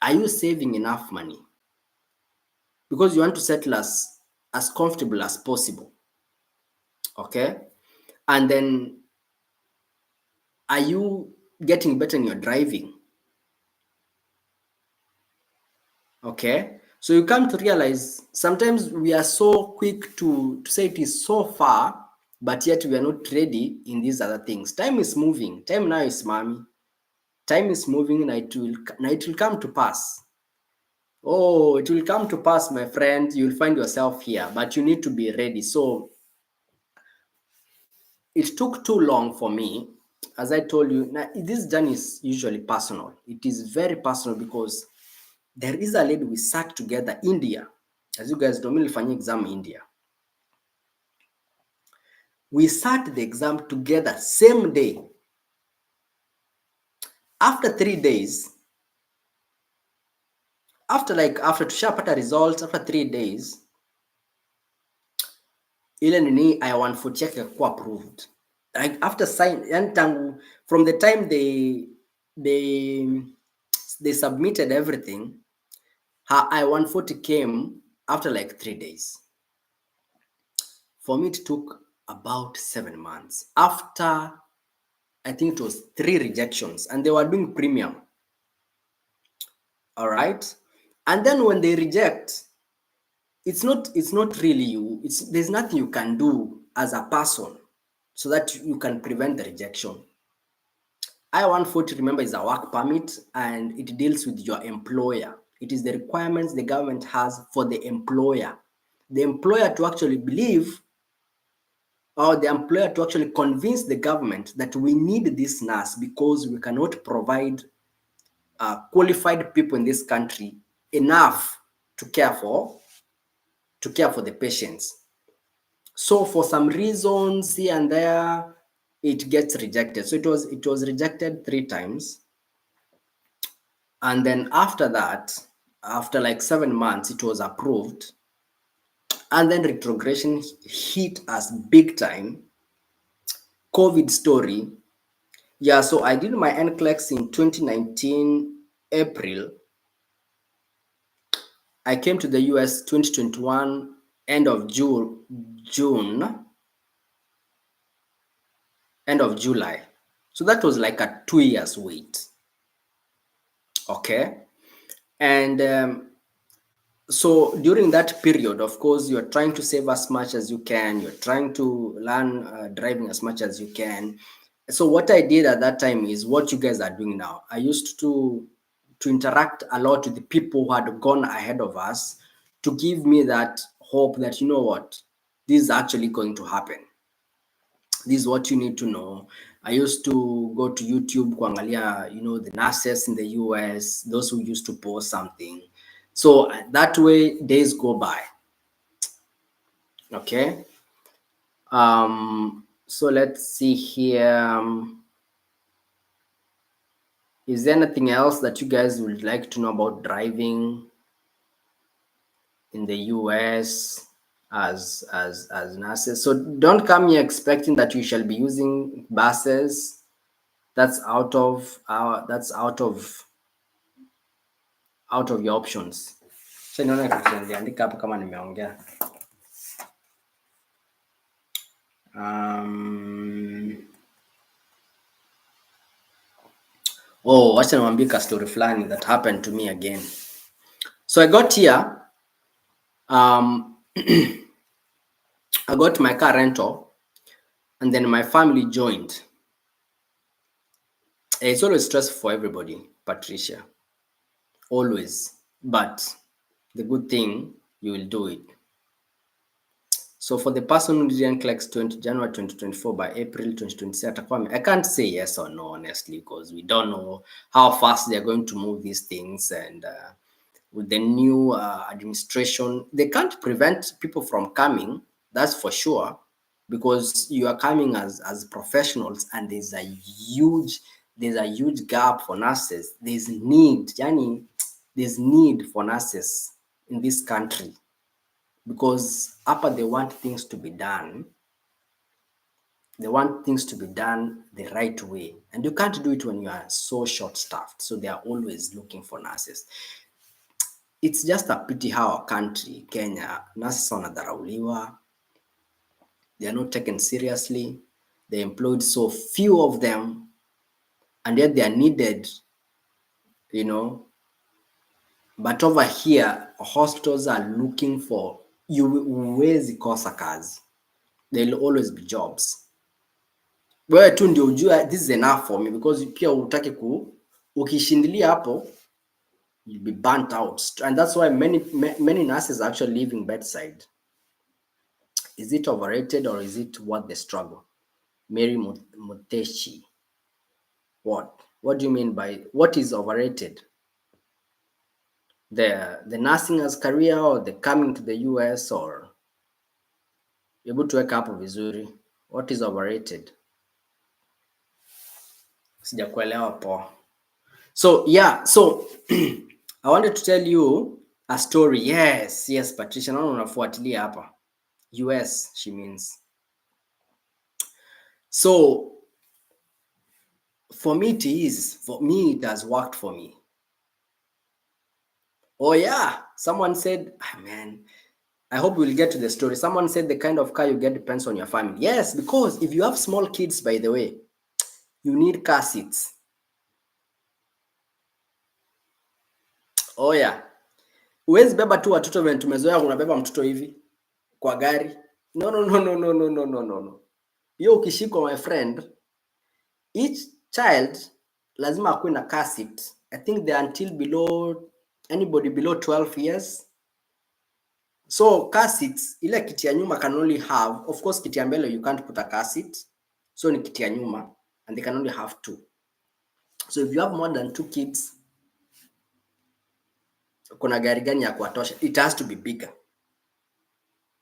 are you saving enough money? Because you want to settle as comfortable as possible. Okay, and then are you getting better in your driving? Okay, so you come to realize sometimes we are so quick to say it is so far, but yet we are not ready in these other things. Time is moving. Time now is mommy. Time is moving, and it will come to pass. Oh, it will come to pass, my friend. You'll find yourself here, but you need to be ready. So it took too long for me. As I told you, now this journey is usually personal. It is very personal because there is a lady we sat together, India. As you guys know, nilifanya exam India. We sat the exam together same day. After 3 days, after tushapata results, after 3 days, ile nini I-140 yake ikakuwa approved. Like after sign, yani tangu from the time they submitted everything, her I-140 came after like 3 days. For me, it took about 7 months. After, I think it was 3 rejections, and they were doing premium. All right. And then when they reject, it's not really you. There's nothing you can do as a person so that you can prevent the rejection. I-140, remember, is a work permit and it deals with your employer. It is the requirements the government has for the employer. The employer to actually believe, or the employer to actually convince the government that we need this nurse because we cannot provide qualified people in this country enough to care for the patients. So for some reasons here and there, it gets rejected. So it was rejected 3 times. And then after that, after like 7 months, it was approved. And then retrogression hit us big time. COVID story. Yeah, so I did my NCLEX in 2019, April. I came to the US 2021, end of June, end of July. So that was like a 2 years wait. Okay. And so during that period, of course, you're trying to save as much as you can. You're trying to learn driving as much as you can. So what I did at that time is what you guys are doing now. I used to interact a lot with the people who had gone ahead of us to give me that hope that, you know what, this is actually going to happen. This is what you need to know. I used to go to YouTube kuangalia, you know, the nurses in the US, those who used to post something. So that way days go by. Okay. So let's see here. Is there anything else that you guys would like to know about driving in the US as nurses? So don't come here expecting that you shall be using buses. That's out of your options. So naona kitu niliandika hapo kama nimeongea. Oh, wacha niwaambie ka story fulani that happened to me again. So I got here, I got my car rental and then my family joined. It's always stressful for everybody, Patricia. Always. But the good thing, you will do it. So for the person who didn't collect January 2024 by April 2026, I can't say yes or no, honestly, because we don't know how fast they're going to move these things. And with the new administration, they can't prevent people from coming, that's for sure, because you are coming as professionals and there's a huge gap for nurses. There's need for nurses in this country. Because hapa they want things to be done. They want things to be done the right way. And you can't do it when you are so short-staffed. So they are always looking for nurses. It's just a pity how our country, Kenya, nurses wanadharauliwa. They are not taken seriously. They employed so few of them. And yet they are needed, you know. But over here, hospitals are looking for, huwezi kosa kazi. There will always be jobs. Wewe tu ndio ujue this is enough for me, because pia utaki ukishindilia hapo you'll be burnt out, and that's why many nurses are actually leaving bedside. Is it overrated or is it worth the struggle? Mary Muteshi. What do you mean by what is overrated? The nursing as career or the coming to the US, or able to wake up vizuri? What is overrated? Sijakuelewa poa. So yeah, so I wanted to tell you a story. Yes, Patricia, naona unafuatilia hapa. US, she means. So for me it has worked for me. Oh yeah, someone said, man, I hope we'll get to the story. Someone said the kind of car you get depends on your family. Yes, because if you have small kids, by the way, you need car seats. Oh yeah. Huwezi beba tu watoto venye tumezoea, unabeba mtoto hivi kwa gari. No, no, no, no, no, no, no, no, no. Hiyo ukishikwa, my friend, each child lazima akuwe na car seat. I think they are until below, anybody below 12 years. So car seats, ile kiti ya nyuma can only have, of course kiti ya mbele you can't put a car seat. So ni kiti ya nyuma and they can only have 2. So if you have more than 2 kids, kuna gari gani ya kuwatosha? It has to be bigger.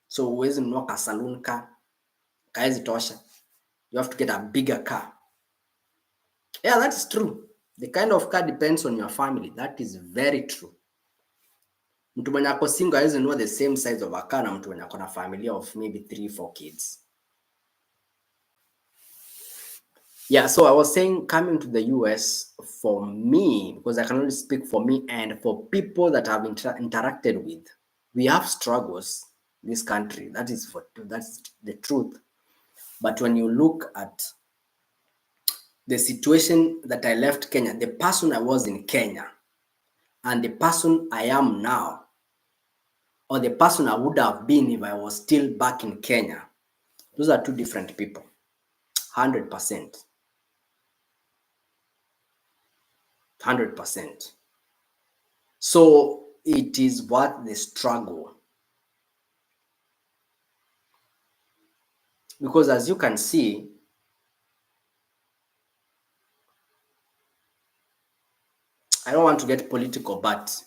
So huwezi nunua ka saloon car, kaezi tosha. You have to get a bigger car. Yeah, that is true. The kind of car depends on your family. That is very true. Mtu mwenye ako single hawezi nunua the same size of a car na mtu mwenye ako na familia of maybe 3-4 kids. Yeah, so I was saying, coming to the US, for me, because I can only speak for me and for people that I've interacted with, we have struggles in this country. That's the truth. But when you look at the situation that I left Kenya, the person I was in Kenya, and the person I am now, or the person I would have been if I was still back in Kenya, those are two different people, 100%. 100%. So it is worth the struggle. Because as you can see, I don't want to get political, but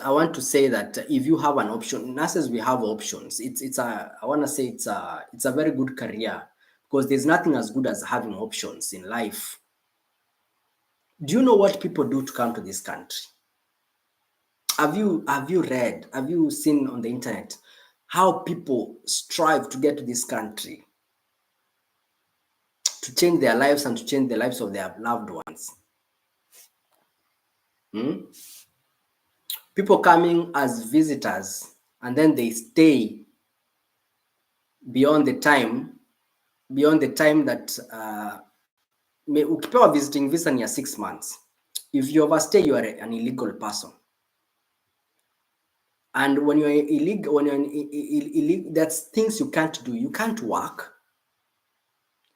I want to say that if you have an option, nurses, we have options. I want to say it's a very good career, because there's nothing as good as having options in life. Do you know what people do to come to this country? Have you read, have you seen on the internet how people strive to get to this country, to change their lives and to change the lives of their loved ones? People coming as visitors and then they stay beyond the time that ukipewa visiting visa ni ya 6 months. If you overstay, you are an illegal person. And when you're illegal, that's things you can't do. You can't work.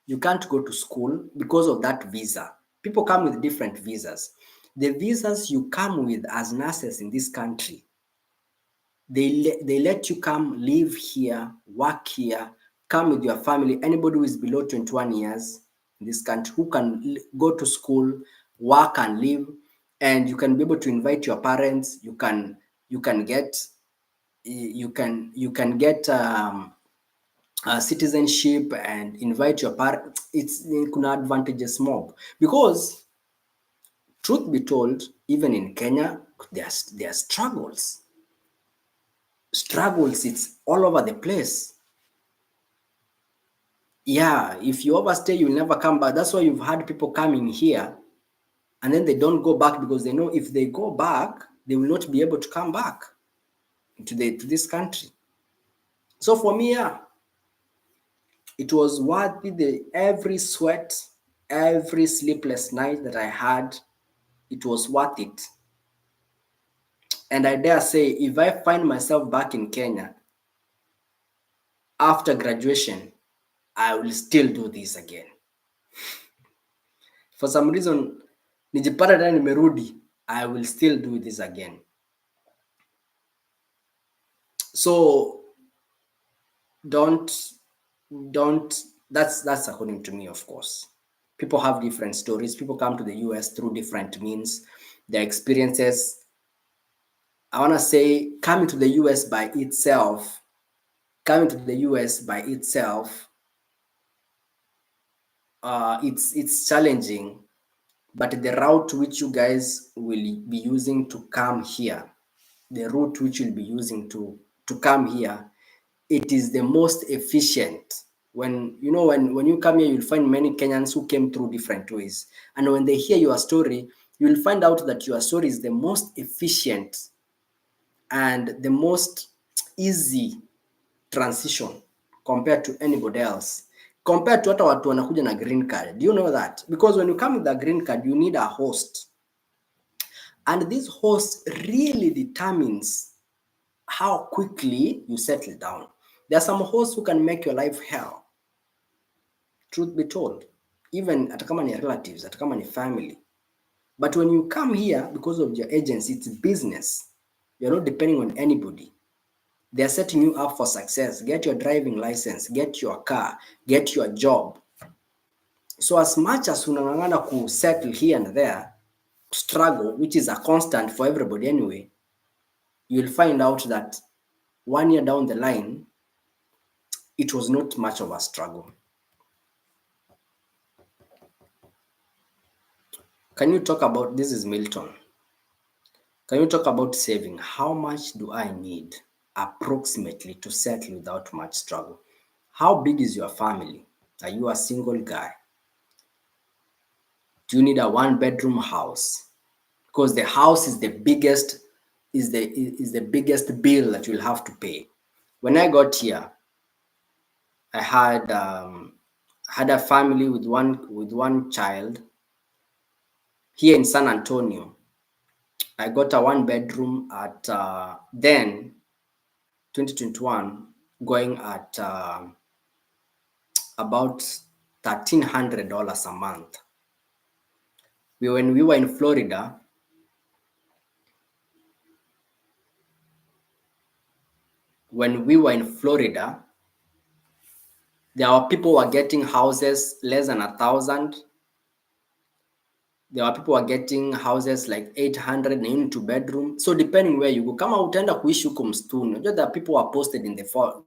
You can't go to school because of that visa. People come with different visas. The visas you come with as nurses in this country, they let you come, live here, work here, come with your family. Anybody who is below 21 years in this country, who can go to school, work and live, and you can be able to invite your parents. You can get citizenship and invite your parents. It's kuna advantages more, because truth be told, even in Kenya, there are struggles. It's all over the place. Yeah, if you overstay, you'll never come back. That's why you've had people coming here and then they don't go back, because they know if they go back, they will not be able to come back to this country. So for me, yeah, it was worth every sweat, every sleepless night that I had. It was worth it. And I dare say, if I find myself back in Kenya after graduation, I will still do this again. For some reason, nijipata tena nimerudi, I will still do this again. So don't that's according to me, of course. People have different stories. People come to the US through different means, their experiences. I want to say, coming to the US by itself, it's challenging, but the route which you guys will be using to come here, come here, it is the most efficient. When you come here, you'll find many Kenyans who came through different ways, and when they hear your story, you'll find out that your story is the most efficient and the most easy transition compared to anybody else, compared to hata watu wanakuja na green card. Do you know that? Because when you come with a green card, you need a host. And this horse really determines how quickly you settle down. There are some horses who can make your life hell, truth be told, even hata kama ni relatives, hata kama ni family. But when you come here, because of your agency, it's business. You're not depending on anybody. They're setting you up for success. Get your driving license, get your car, get your job. So as much as unang'ang'ana ku settle here and there, struggle, which is a constant for everybody anyway, you'll find out that 1 year down the line, it was not much of a struggle. Can you talk about, this is Milton. Can you talk about saving? How much do I need approximately to settle without much struggle? How big is your family? Are you a single guy? Do you need a 1-bedroom house? Because the house is the biggest biggest bill that you'll have to pay. When I got here, I had a family with one child here in San Antonio. I got a 1-bedroom at then 2021 going at about $1,300 a month. When we were in Florida, there were people who were getting houses less than 1,000. There were people who were getting houses like 800 na even 2-bedroom. So depending where you go, kama utaenda kuishi huko msituni, unajua there are people who are posted in the forest,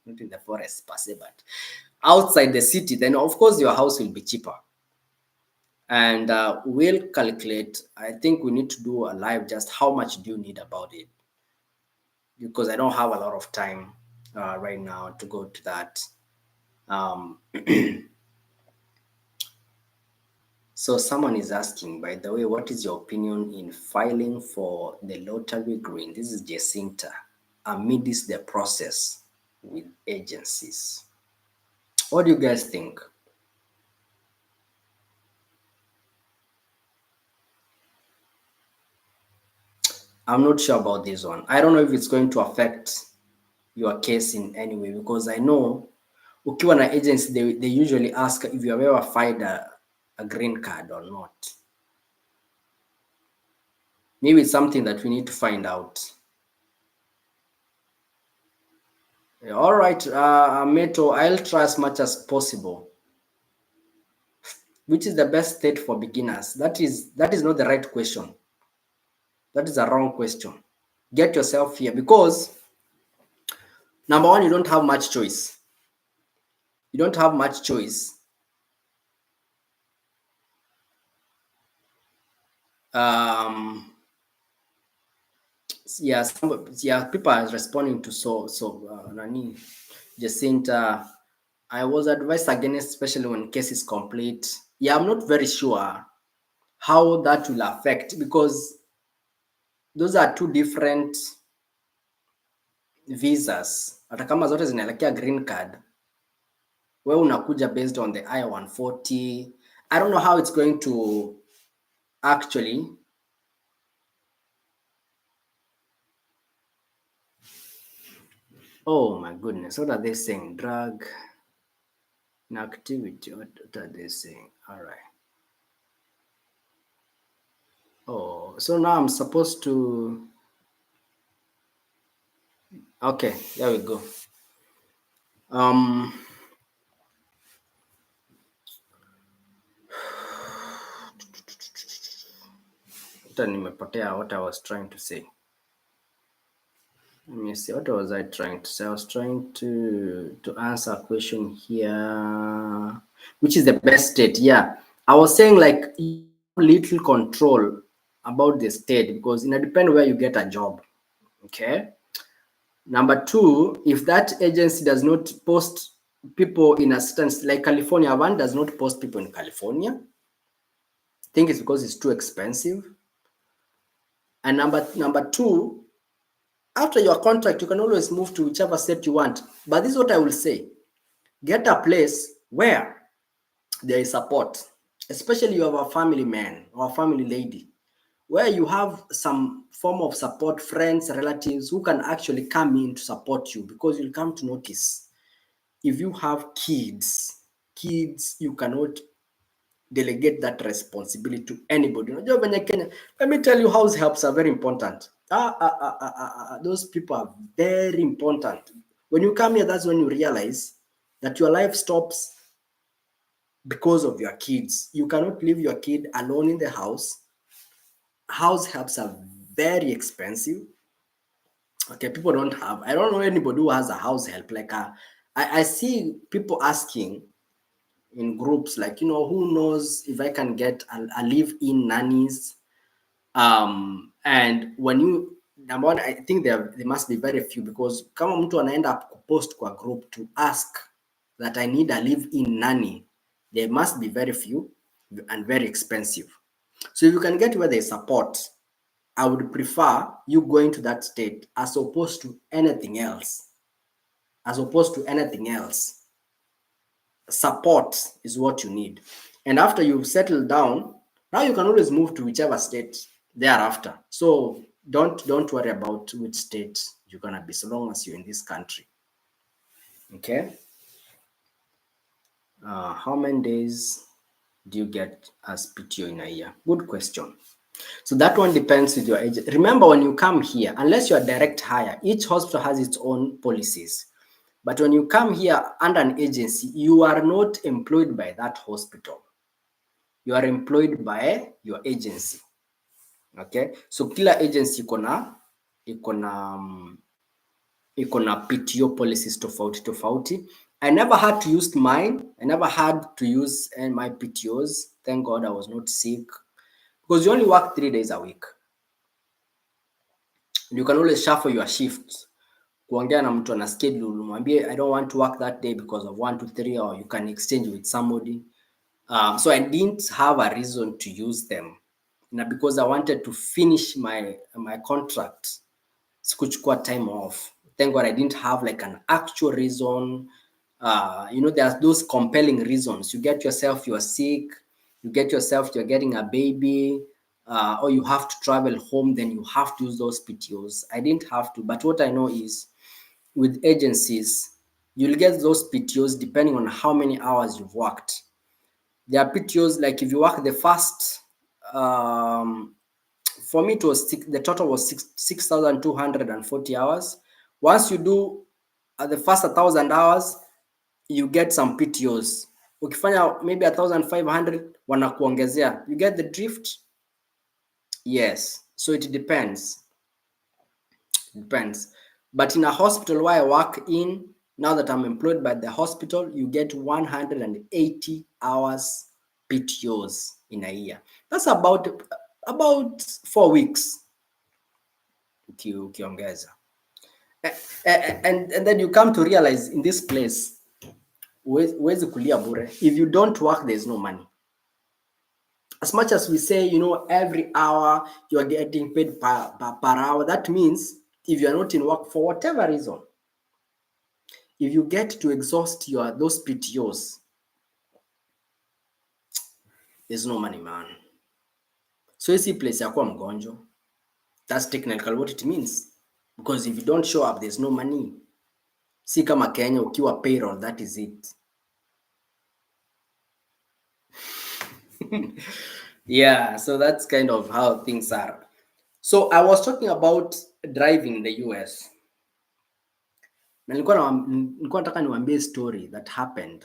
not in the forest per se, but outside the city, then of course your house will be cheaper. And we'll calculate. I think we need to do a live just how much do you need about it, because I don't have a lot of time right now to go to that. So someone is asking, by the way, what is your opinion in filing for the lottery green? This is Jacinta. Amidst the process with agencies. What do you guys think? I'm not sure about this one. I don't know if it's going to affect your case in any way, because I know ukiwa na agency, they usually ask if you have ever filed a green card or not. Maybe it's something that we need to find out. All right, Meto, I'll try as much as possible. Which is the best state for beginners? That is not the right question. That is a wrong question. Get yourself here, because number one, you don't have much choice. You don't have much choice. People are responding to Nani, Jacinta. I was advised against, especially when case is complete. Yeah, I'm not very sure how that will affect, because those are two different visas. Hata kama zote zinaelekea green card, wewe unakuja based on the I-140. I don't know how it's going to actually. Oh my goodness, what are they saying? Drug inactivity, what are they saying? All right. Oh, so now I'm supposed to. Okay, there we go. Nimepotea what I was trying to say. Let me see, what was I trying to say? I was trying to answer a question here. Which is the best state? Yeah, I was saying like little control about the state, because it depends where you get a job. Okay. Number two, if that agency does not post people in a certain, like California, one does not post people in California. I think it's because it's too expensive. And number two, after your contract, you can always move to whichever state you want. But this is what I will say. Get a place where there is support, especially you have a family man or a family lady where you have some form of support, friends, relatives who can actually come in to support you, because you'll come to notice if you have kids, you cannot delegate that responsibility to anybody. Unajua venye Kenya, let me tell you, house helps are very important. Those people are very important. When you come here, that's when you realize that your life stops because of your kids. You cannot leave your kid alone in the house. House helps are very expensive. Okay, people don't have. I don't know anybody who has a house help. Like I see people asking in groups, like, who knows if I can get a live-in nannies. And when you, number one, I think there must be very few, because kama mtu anaenda post kwa group to ask that I need a live-in nanny, there must be very few and very expensive. So if you can get where they support, I would prefer you going to that state as opposed to anything else. Support is what you need. And after you've settled down, now you can always move to whichever state thereafter. So don't worry about which state you're gonna be, so long as you're in this country. Okay. How many days do you get as PTO in a year? Good question. So that one depends with your age. Remember, when you come here, unless you're direct hire, each hospital has its own policies. But when you come here under an agency, you are not employed by that hospital. You are employed by your agency. Okay? So kila agency iko na PTO policies tofauti. I never had to use mine. I never had to use my PTOs. Thank God I was not sick, because you only work 3 days a week. You can always shuffle your shifts. Kuongea na mtu ana schedule, mwambie I don't want to work that day because of 1 to 3, or you can exchange with somebody. So I didn't have a reason to use them. Because I wanted to finish my contract, sikuchukua time off. Thank God I didn't have like an actual reason. There's those compelling reasons. You get yourself, you're sick, you get yourself, you're getting a baby, or you have to travel home, then you have to use those PTOs. I didn't have to, but what I know is with agencies, you'll get those PTOs depending on how many hours you've worked. There are PTOs, like if you work the first, for me it was the total was 6,240 hours. Once you do the first 1,000 hours, you get some PTOs. Ukifanya maybe 1,500, wanakuongezea. You get the drift? Yes. So it depends. But in a hospital where I work in, now that I'm employed by the hospital, you get 180 hours PTOs in a year. That's about 4 weeks ukiongeza. And then you come to realize in this place, huwezi kulia bure. If you don't work, there's no money. As much as we say, every hour you are getting paid per hour, that means if you are not in work for whatever reason, if you get to exhaust those PTOs, there's no money, man. So you see place ya kuwa mgonjwa. That's technically what it means. Because if you don't show up, there's no money. Si kama Kenya ukiwa payroll, that is it. Yeah, so that's kind of how things are. So I was talking about driving in the US. Nilikuwa nataka niwaambie story that happened.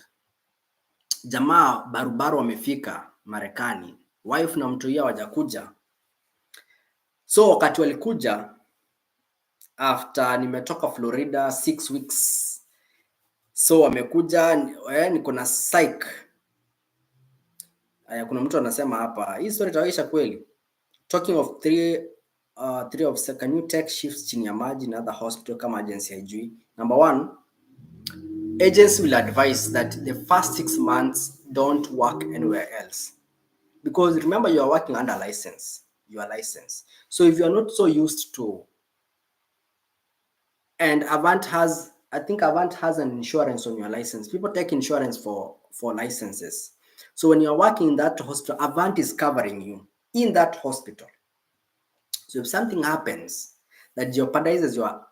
Jamaa barubaru wamefika Marekani, wife na mtoia wajakuja. So wakati walikuja, after nimetoka Florida 6 weeks, so wamekuja, niko na psych. Kuna mtu anasema hapa, hii story itaisha kweli. Talking of three of can you take shifts chini ya maji na other hospital kama agency haijui? Number one, agency will advise that the first 6 months don't work anywhere else, because remember you are working under license. You are licensed. So if you are not so used to, and I think Avant has an insurance on your license. People take insurance for licenses. So when you're working in that hospital, Avant is covering you in that hospital. So if something happens that jeopardizes your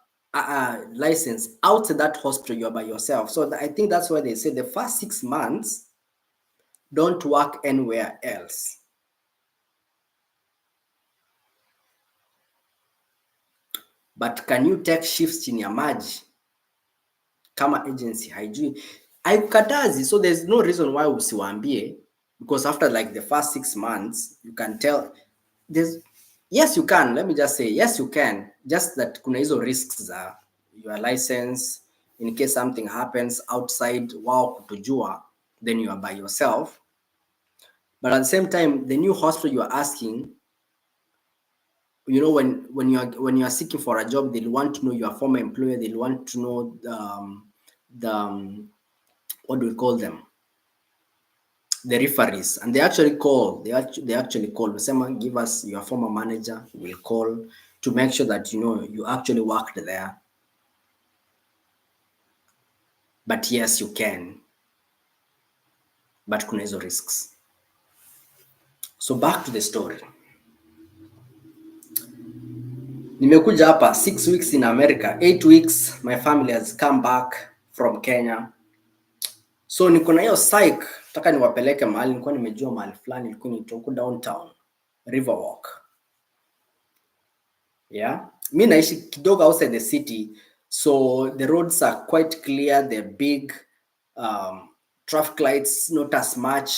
license outside that hospital, you're by yourself. So I think that's why they say the first 6 months don't work anywhere else. But can you take shifts chini ya maji kama agency haijui? Haikukatazi, so there's no reason why usiwaambie, because after like the first 6 months you can tell. Yes you can, let me just say yes you can, just that kuna hizo risks za your license in case something happens outside wao kutujua, then you are by yourself. But at the same time, the new hospital you are asking, you know, when you are seeking for a job, they'll want to know your former employer, they'll want to know what do we call them, the referees, and they actually call, they actually call, Wasema, give us your former manager, we'll call to make sure that you know you actually worked there. But yes you can, but kuna hizo risks. So back to the story. Nimekuja hapa 6 weeks in America, 8 weeks my family has come back from Kenya. So niko na hiyo psych, nataka niwapeleke mahali, nilikuwa nimejua mahali fulani, ilikuwa ni huko downtown Riverwalk. Yeah, mi naishi kidogo outside the city, so the roads are quite clear, they're big, traffic lights not as much,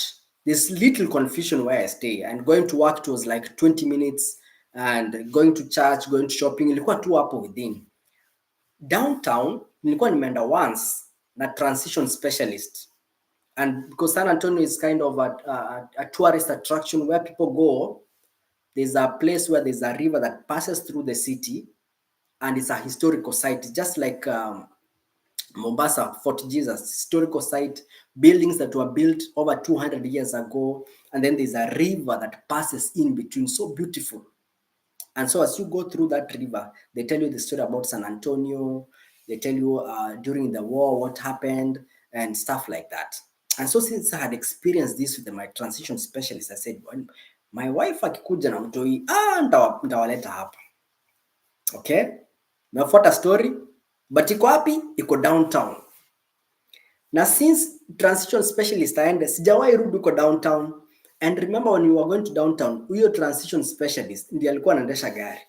there's little confusion where I stay, and going to work, it was like 20 minutes, and going to church, going to shopping, ilikuwa tu hapo within. Downtown nilikuwa nimeenda once na transition specialist, and because San Antonio is kind of a tourist attraction where people go, there's a place where there's a river that passes through the city, and it's a historical site, just like Mombasa, Fort Jesus, historical site, buildings that were built over 200 years ago, and then there's a river that passes in between, so beautiful. And so as you go through that river, they tell you the story about San Antonio, they tell you during the war what happened and stuff like that. And so since I had experienced this with my transition specialist, I said, well, my wife akikuja na mtoi, nitawaleta hapa. Okay? Nafuata story, but iko wapi? Iko downtown. Na since transition specialist aende, sijawahi rudi uko downtown. And remember when we were going to downtown, huyo transition specialist ndiye alikuwa anaendesha gari.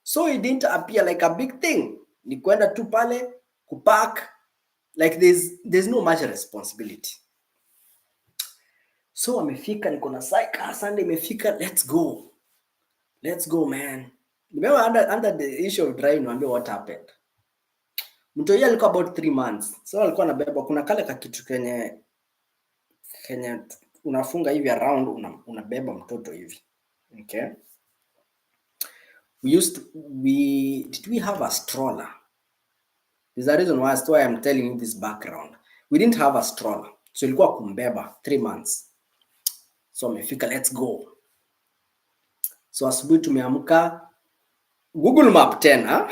So it didn't appear like a big thing. Ni kwenda tu pale, kupark, like there's no much responsibility. So amefika, niko na psych, Sunday imefika, let's go man. Remember under the issue of driving, niambia what happened. Mtu yeye alikuwa about 3 months. So alikuwa anabeba, kuna kale ka kitu kenye unafunga hivi around, unabeba mtoto hivi. Okay? Did we have a stroller? There's a reason why I'm telling you this background. We didn't have a stroller. So ilikuwa kumbeba 3 months. So amefika, let's go. So asubuhi tumeamka, Google Map tena.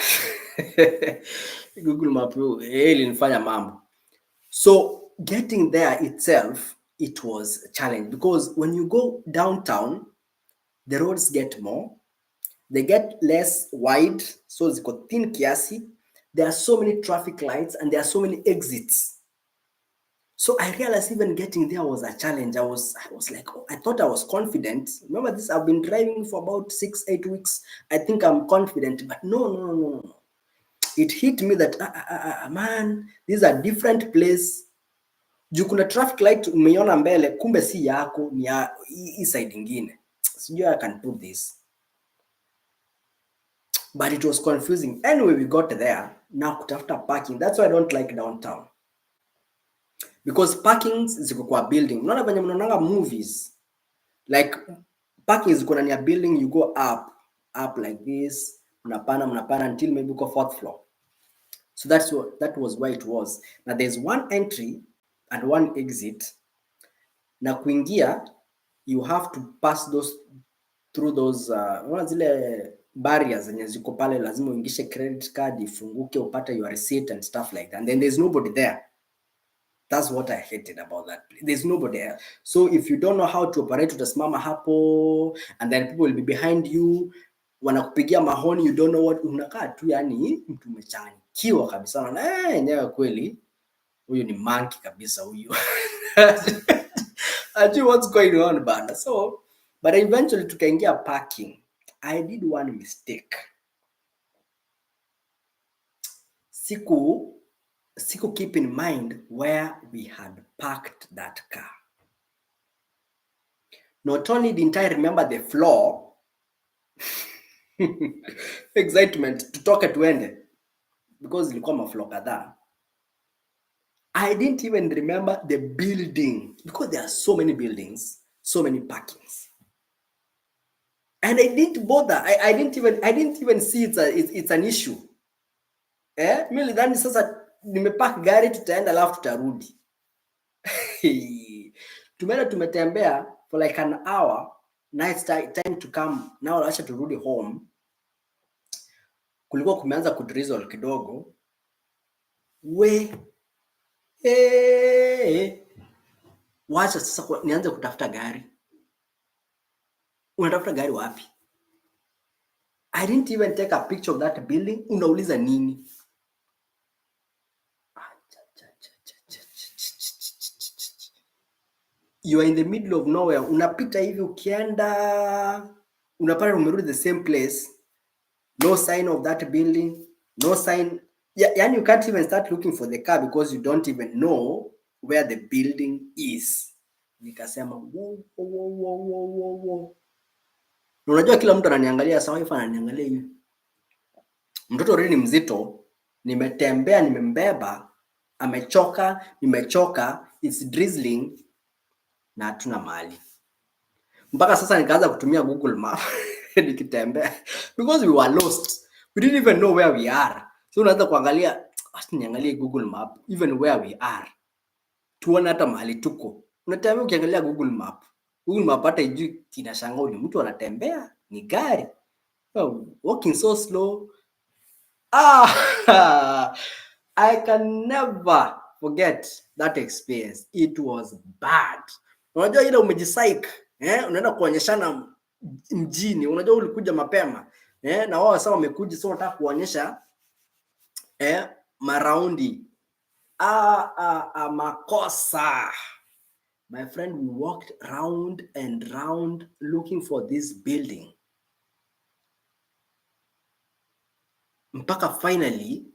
Google Map ilinifanya mambo. So getting there itself, it was a challenge, because when you go downtown, the roads get more, they get less wide, so ziko thin kiasi. There are so many traffic lights and there are so many exits. So I realized even getting there was a challenge. I was like, oh, I thought I was confident. Remember this, I've been driving for about 6-8 weeks. I think I'm confident, but no. It hit me that, man, these are different place. Juu kuna traffic light umeiona mbele, kumbe si yako, ni ya hii side ingine. Sijui I can put this. But it was confusing. Anyway, we got there. Now kutafuta parking. That's why I don't like downtown. Because parkings ziko kwa building. Unaona venye mnaonanga movies. Like parking ziko ndani ya building, you go up like this, mnapanda until maybe uko 4th floor. So that was why it was. Now there's one entry and one exit. Na kuingia, you have to pass through those zile barriers zenye ziko pale, lazima uingishe credit card, ifunguke, upate your receipt and stuff like that. And then there's nobody there. That's what I hated about that place. There's nobody there. So if you don't know how to operate, utasimama hapo, and then people will be behind you. wanakupigia mahoni, you don't know what, unakaa tu yani mtu umechanganyikiwa kabisa, na enyewe kweli huyu ni monkey kabisa huyu. Ajui what's going on bana. So but eventually tukaingia parking. I did one mistake. Siku keep in mind where we had parked that car. Not only didn't I remember the floor, excitement tutoke tuende because ilikuwa mafloor kadhaa. I didn't even remember the building because there are so many buildings, so many parkings. And I didn't bother. I didn't even see it's an issue. Mimi nilidhani sasa nimepark gari tutaenda alafu tutarudi. Tumetembea for like an hour. Now it's time to come. Now acha turudi home. Kulikuwa kumeanza kudrizzle kidogo. Wacha sasa nianze kutafuta gari. Unatafuta gari wapi? I didn't even take a picture of that building. Unauliza nini? You are in the middle of nowhere. Unapita hivi ukienda, unapata umerudi the same place. No sign of that building. No sign. Yani you can't even start looking for the car because you don't even know where the building is. Nikasema wow. Unajua kila mtu ananiangalia sawa hivi, ananiangalia hivi. Mtoto already ni mzito, nimetembea, nimembeba, amechoka, nimechoka, it's drizzling na hatuna mali. Mpaka sasa nikaanza kutumia Google Map nikitembea because we were lost. We didn't even know where we are. So unaanza kuangalia, niangalie Google Map even where we are. Tuone hata mahali tuko. Unatembea ukiangalia Google Map. Google Map hata ijui, kinashangaa ni mtu anatembea, ni gari. Walking so slow. I can never forget that experience. It was bad. Unajua ile umejisike, unaenda kuonyeshana mjini, unajua ulikuja mapema, na wao sasa wamekuja, sio nataka kuonyesha maraundi. Makosa. My friend, we walked round and round looking for this building. Mpaka finally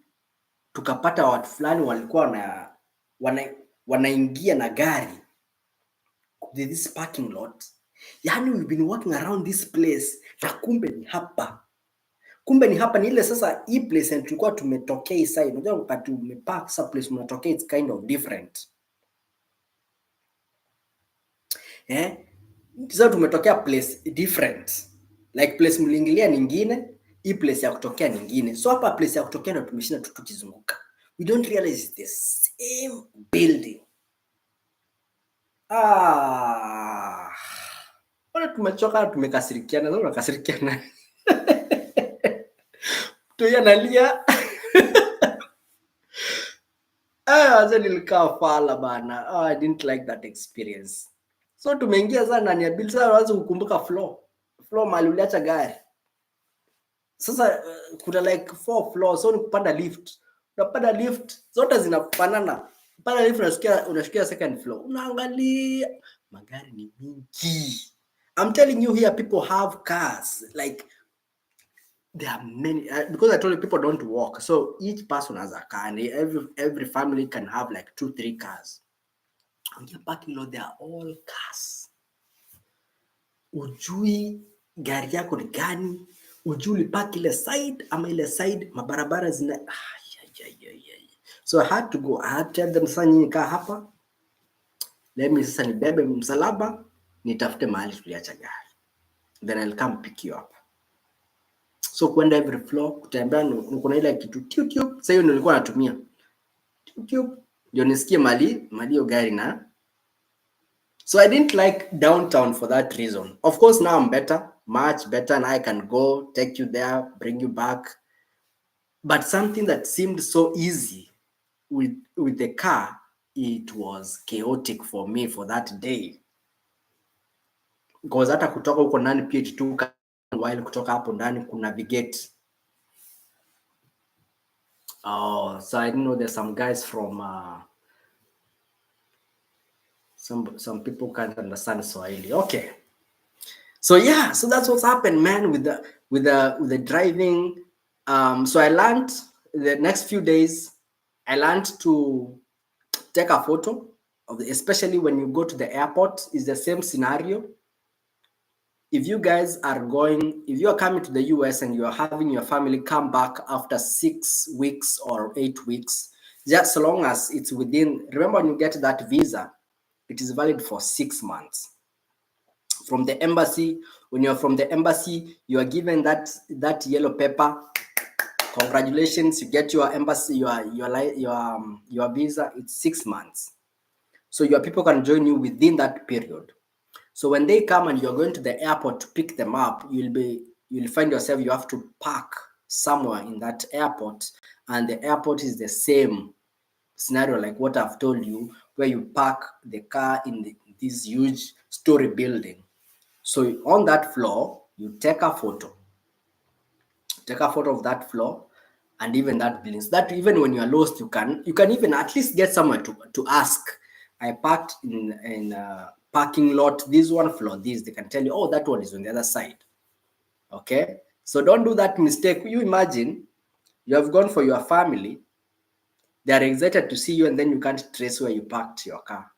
tukapata watu fulani walikuwa wanaingia na gari this parking lot. Yani we've been walking around this place na kumbe ni hapa. Ni ile sasa hii place and tulikuwa tumetokea hii side. Unajua wakati umepark sa place unatokea it's kind of different. Sasa tumetokea place different. Like place mliingilia nyingine, hii place ya kutokea nyingine. So hapa place ya kutokea na tumeshinda tukizunguka. We don't realize it's the same building. Wala tumechoka, tumekasirikiana. Sasa unakasirikiana. Tuya nalia. Sasa nilikaa fala bana. I didn't like that experience. So tumeingia sana ndani ya building. Sasa unaanza kukumbuka floor mahali uliacha gari. Sasa kuna like 4 floors, so ni kupanda lift. Unapanda lift zote zinafanana. Panda lift unashikia second floor. Unaangalia magari ni mingi. I'm telling you here people have cars. Like there are many because I told you people don't walk. So each person has a car and every family can have like 2-3 cars. On your parking lot there are all cars. Ujui gari yako ni gani? Ujui park ile side ama ile side mabarabara zina So I had to go. I had to tell them sasa nyinyi kaa hapa. Let me sasa nibebe msalaba nitafute mahali tuliacha gari. Then I'll come pick you up. So kwenda every floor kutembea kuna ile kitu tube. Sasa hiyo nilikuwa natumia. Tube ndio nisikie mali hiyo gari na. So I didn't like downtown for that reason. Of course now I'm better, much better, and I can go take you there, bring you back. But something that seemed so easy with the car, it was chaotic for me for that day. Because hata kutoka huko nani PH2 while kutoka hapo ndani kunavigate. Oh, so I know there's some guys from some people can't understand Swahili. Okay. So yeah, so that's what's happened, man, with the driving. So I learned the next few days, I learned to take a photo of especially when you go to the airport, is the same scenario. If you guys are going, if you are coming to the US and you are having your family come back after 6 weeks or 8 weeks, just so long as it's within, remember when you get that visa, it is valid for 6 months. From the embassy, when you're from the embassy, you are given that yellow paper. Congratulations, you get your embassy, your visa. It's 6 months. So your people can join you within that period. So when they come and you're going to the airport to pick them up, you'll find yourself you have to park somewhere in that airport, and the airport is the same scenario like what I've told you, where you park the car in this huge story building. So on that floor, you take a photo of that floor and even that building. So that even when you are lost, you can even at least get somewhere to ask. I parked in parking lot, this one floor, this, they can tell you, oh, that one is on the other side. Okay, so don't do that mistake. You imagine you have gone for your family, they are excited to see you, and then you can't trace where you parked your car.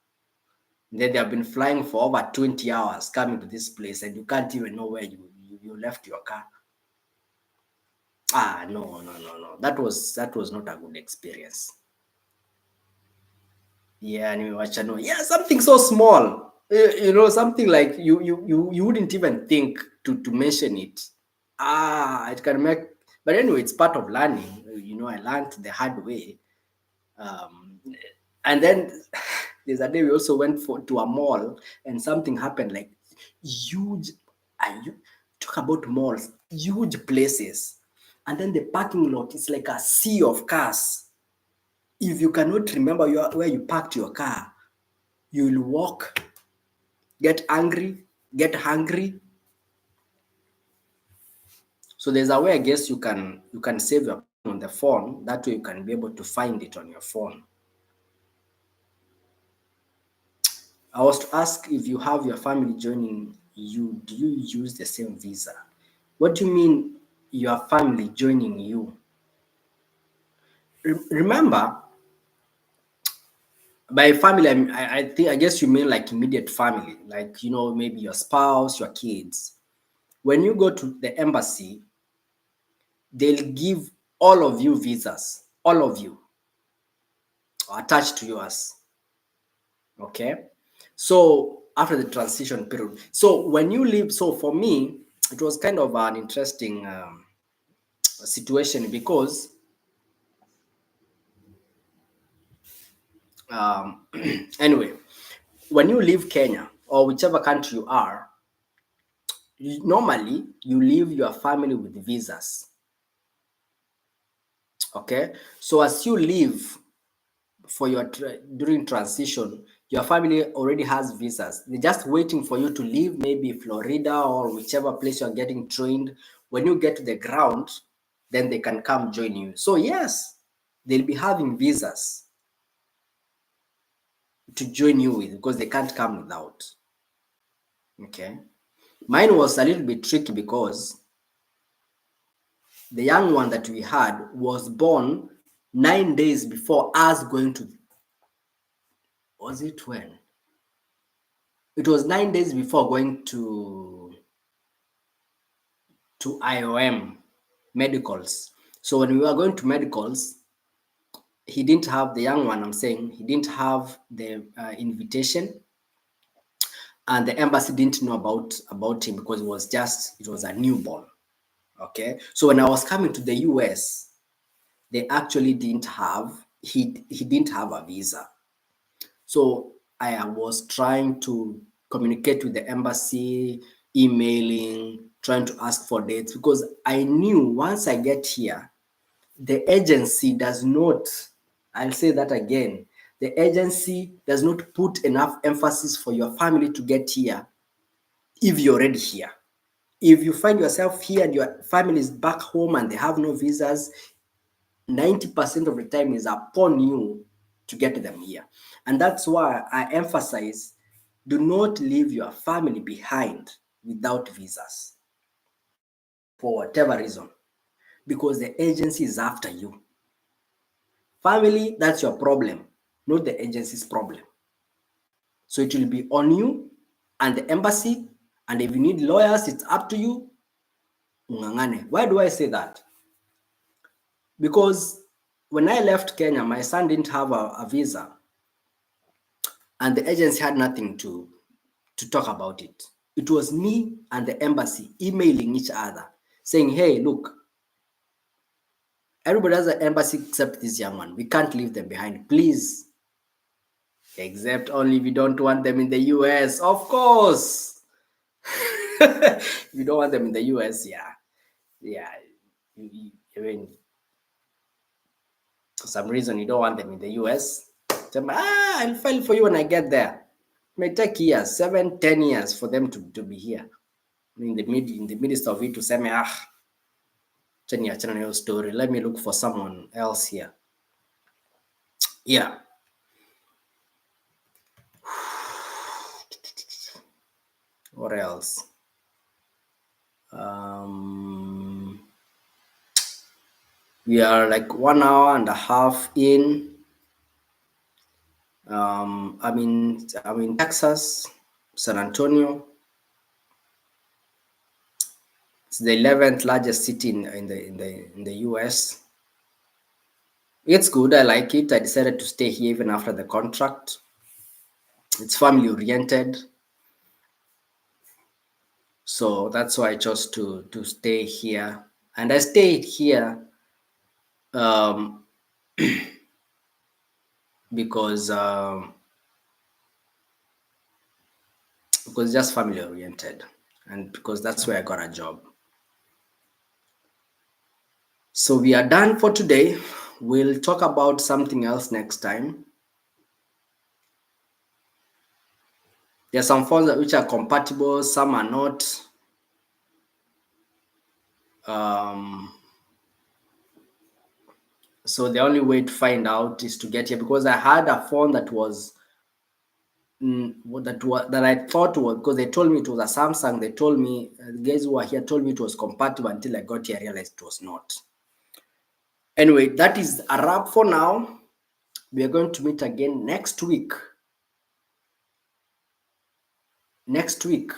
Then they have been flying for over 20 hours coming to this place, and you can't even know where you left your car. No. That was not a good experience. Yeah, yeah, something so small. Something like you wouldn't even think to mention it. It can make, but anyway, it's part of learning. I learned the hard way. And then there's a day we also went to a mall, and something happened, like huge. You talk about malls, huge places, and then the parking lot is like a sea of cars. If you cannot remember where you parked your car, you will walk, get angry, get hungry. So there's a way, I guess, you can save your on the phone. That way you can be able to find it on your phone. I was to ask, if you have your family joining you, do you use the same visa? What do you mean your family joining you? Remember, by family, I guess you mean like immediate family, like maybe your spouse, your kids. When you go to the embassy, they'll give all of you visas, all of you attached to yours. Okay, so after the transition period, so when you leave, so for me, it was kind of an interesting situation, because anyway, when you leave Kenya or whichever country you are, normally you leave your family with visas. Okay, so as you leave for your during transition, your family already has visas. They're just waiting for you to leave, maybe Florida or whichever place you're getting trained. When you get to the ground, then they can come join you. So yes, they'll be having visas to join you with, because they can't come without. Okay, mine was a little bit tricky, because the young one that we had was born 9 days before us going to, was it when? It was 9 days before going to IOM medicals. So when we were going to medicals, he didn't have, the young one, I'm saying, he didn't have the invitation, and the embassy didn't know about him, because it was a newborn. Okay, so when I was coming to the US, they actually didn't have, he didn't have a visa. So I was trying to communicate with the embassy, emailing, trying to ask for dates, because I knew once I get here, the agency does not, I'll say that again, the agency does not put enough emphasis for your family to get here if you're already here. If you find yourself here and your family is back home and they have no visas, 90% of the time is upon you to get them here. And that's why I emphasize, do not leave your family behind without visas for whatever reason, because the agency is after you. Family, that's your problem, not the agency's problem. So it will be on you and the embassy, and if you need lawyers, it's up to you. Ungangane. Why do I say that? Because when I left Kenya, my son didn't have a visa, and the agency had nothing to talk about it. It was me and the embassy emailing each other saying, hey, look, everybody has an embassy except this young one. We can't leave them behind. Please. Except only if you don't want them in the US. Of course. If you don't want them in the US, yeah. Yeah. I mean, for some reason you don't want them in the US. I'll file for you when I get there. It may take years, 7-10 years for them to be here. In the midst of it to say, story. Let me look for someone else here. Yeah. What else? We are like 1 hour and a half in. I'm in Texas, San Antonio. It's the 11th largest city in the US. It's good. I like it. I decided to stay here even after the contract. It's family oriented. So that's why I chose to stay here. And I stayed here because it's just family oriented, and because that's where I got a job. So we are done for today. We'll talk about something else next time. There are some phones which are compatible, some are not. So the only way to find out is to get here, because I had a phone that was that I thought was, because they told me it was a Samsung. They told me, the guys who were here told me it was compatible, until I got here I realized it was not. Anyway, that is a wrap for now. We are going to meet again next week. Next week,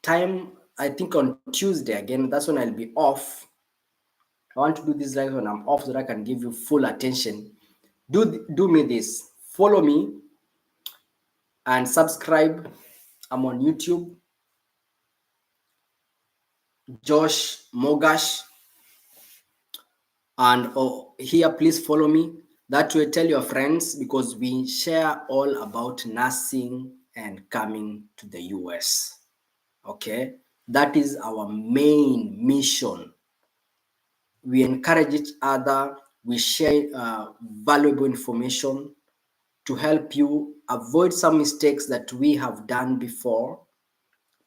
time, I think on Tuesday again. That's when I'll be off. I want to do this live when I'm off so that I can give you full attention. Do me this. Follow me and subscribe. I'm on YouTube. Josh Mogash. And here, please follow me. That way, tell your friends, because we share all about nursing and coming to the US. Okay, that is our main mission. We encourage each other. We share valuable information to help you avoid some mistakes that we have done before,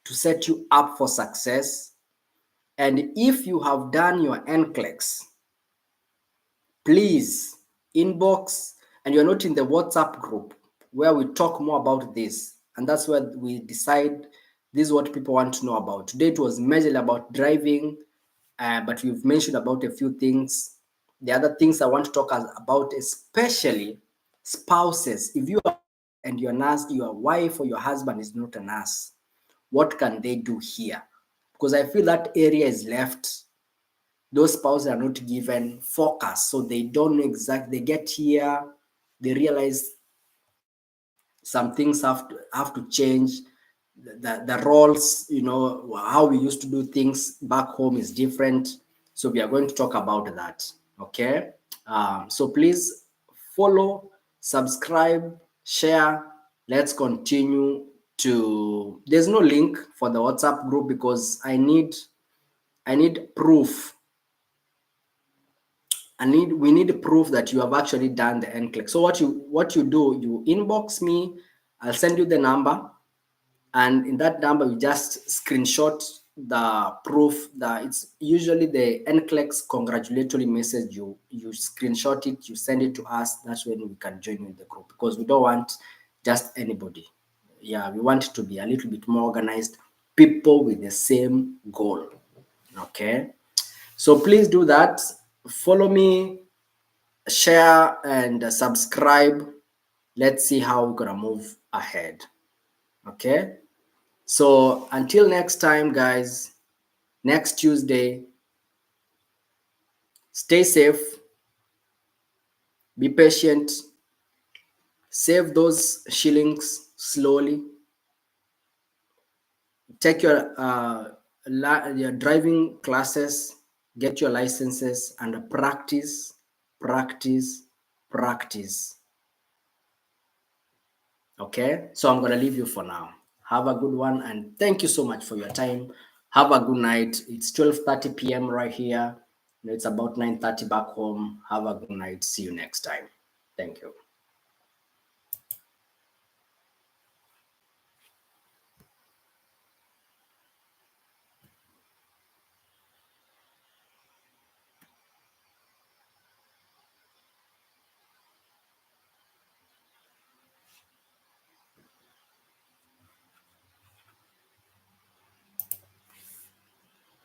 to set you up for success. And if you have done your NCLEX, please inbox, and you're not in the WhatsApp group where we talk more about this. And that's where we decide this is what people want to know about. Today it was majorly about driving, but we've mentioned about a few things. The other things I want to talk about, especially spouses. If you are and your nurse, your wife or your husband is not a nurse, what can they do here? Because I feel that area is left. Those spouses are not given focus, so they don't know exactly. They get here, they realize some things have to change. The roles, how we used to do things back home is different. So we are going to talk about that. Okay. So please follow, subscribe, share. Let's continue to. There's no link for the WhatsApp group because I need proof. We need proof that you have actually done the NCLEX. So what you do, you inbox me, I'll send you the number, and in that number you just screenshot the proof that it's usually the NCLEX congratulatory message. You screenshot it, you send it to us. That's when we can join you in the group, because we don't want just anybody. Yeah, we want it to be a little bit more organized, people with the same goal. Okay, so please do that. Follow me, share, and subscribe. Let's see how we're gonna move ahead. Okay, so until next time, guys, next Tuesday, stay safe, be patient, save those shillings slowly, take your driving classes, get your licenses, and practice, practice, practice. Okay, so I'm going to leave you for now. Have a good one, and thank you so much for your time. Have a good night. It's 12:30 p.m. right here. It's about 9:30 back home. Have a good night. See you next time. Thank you.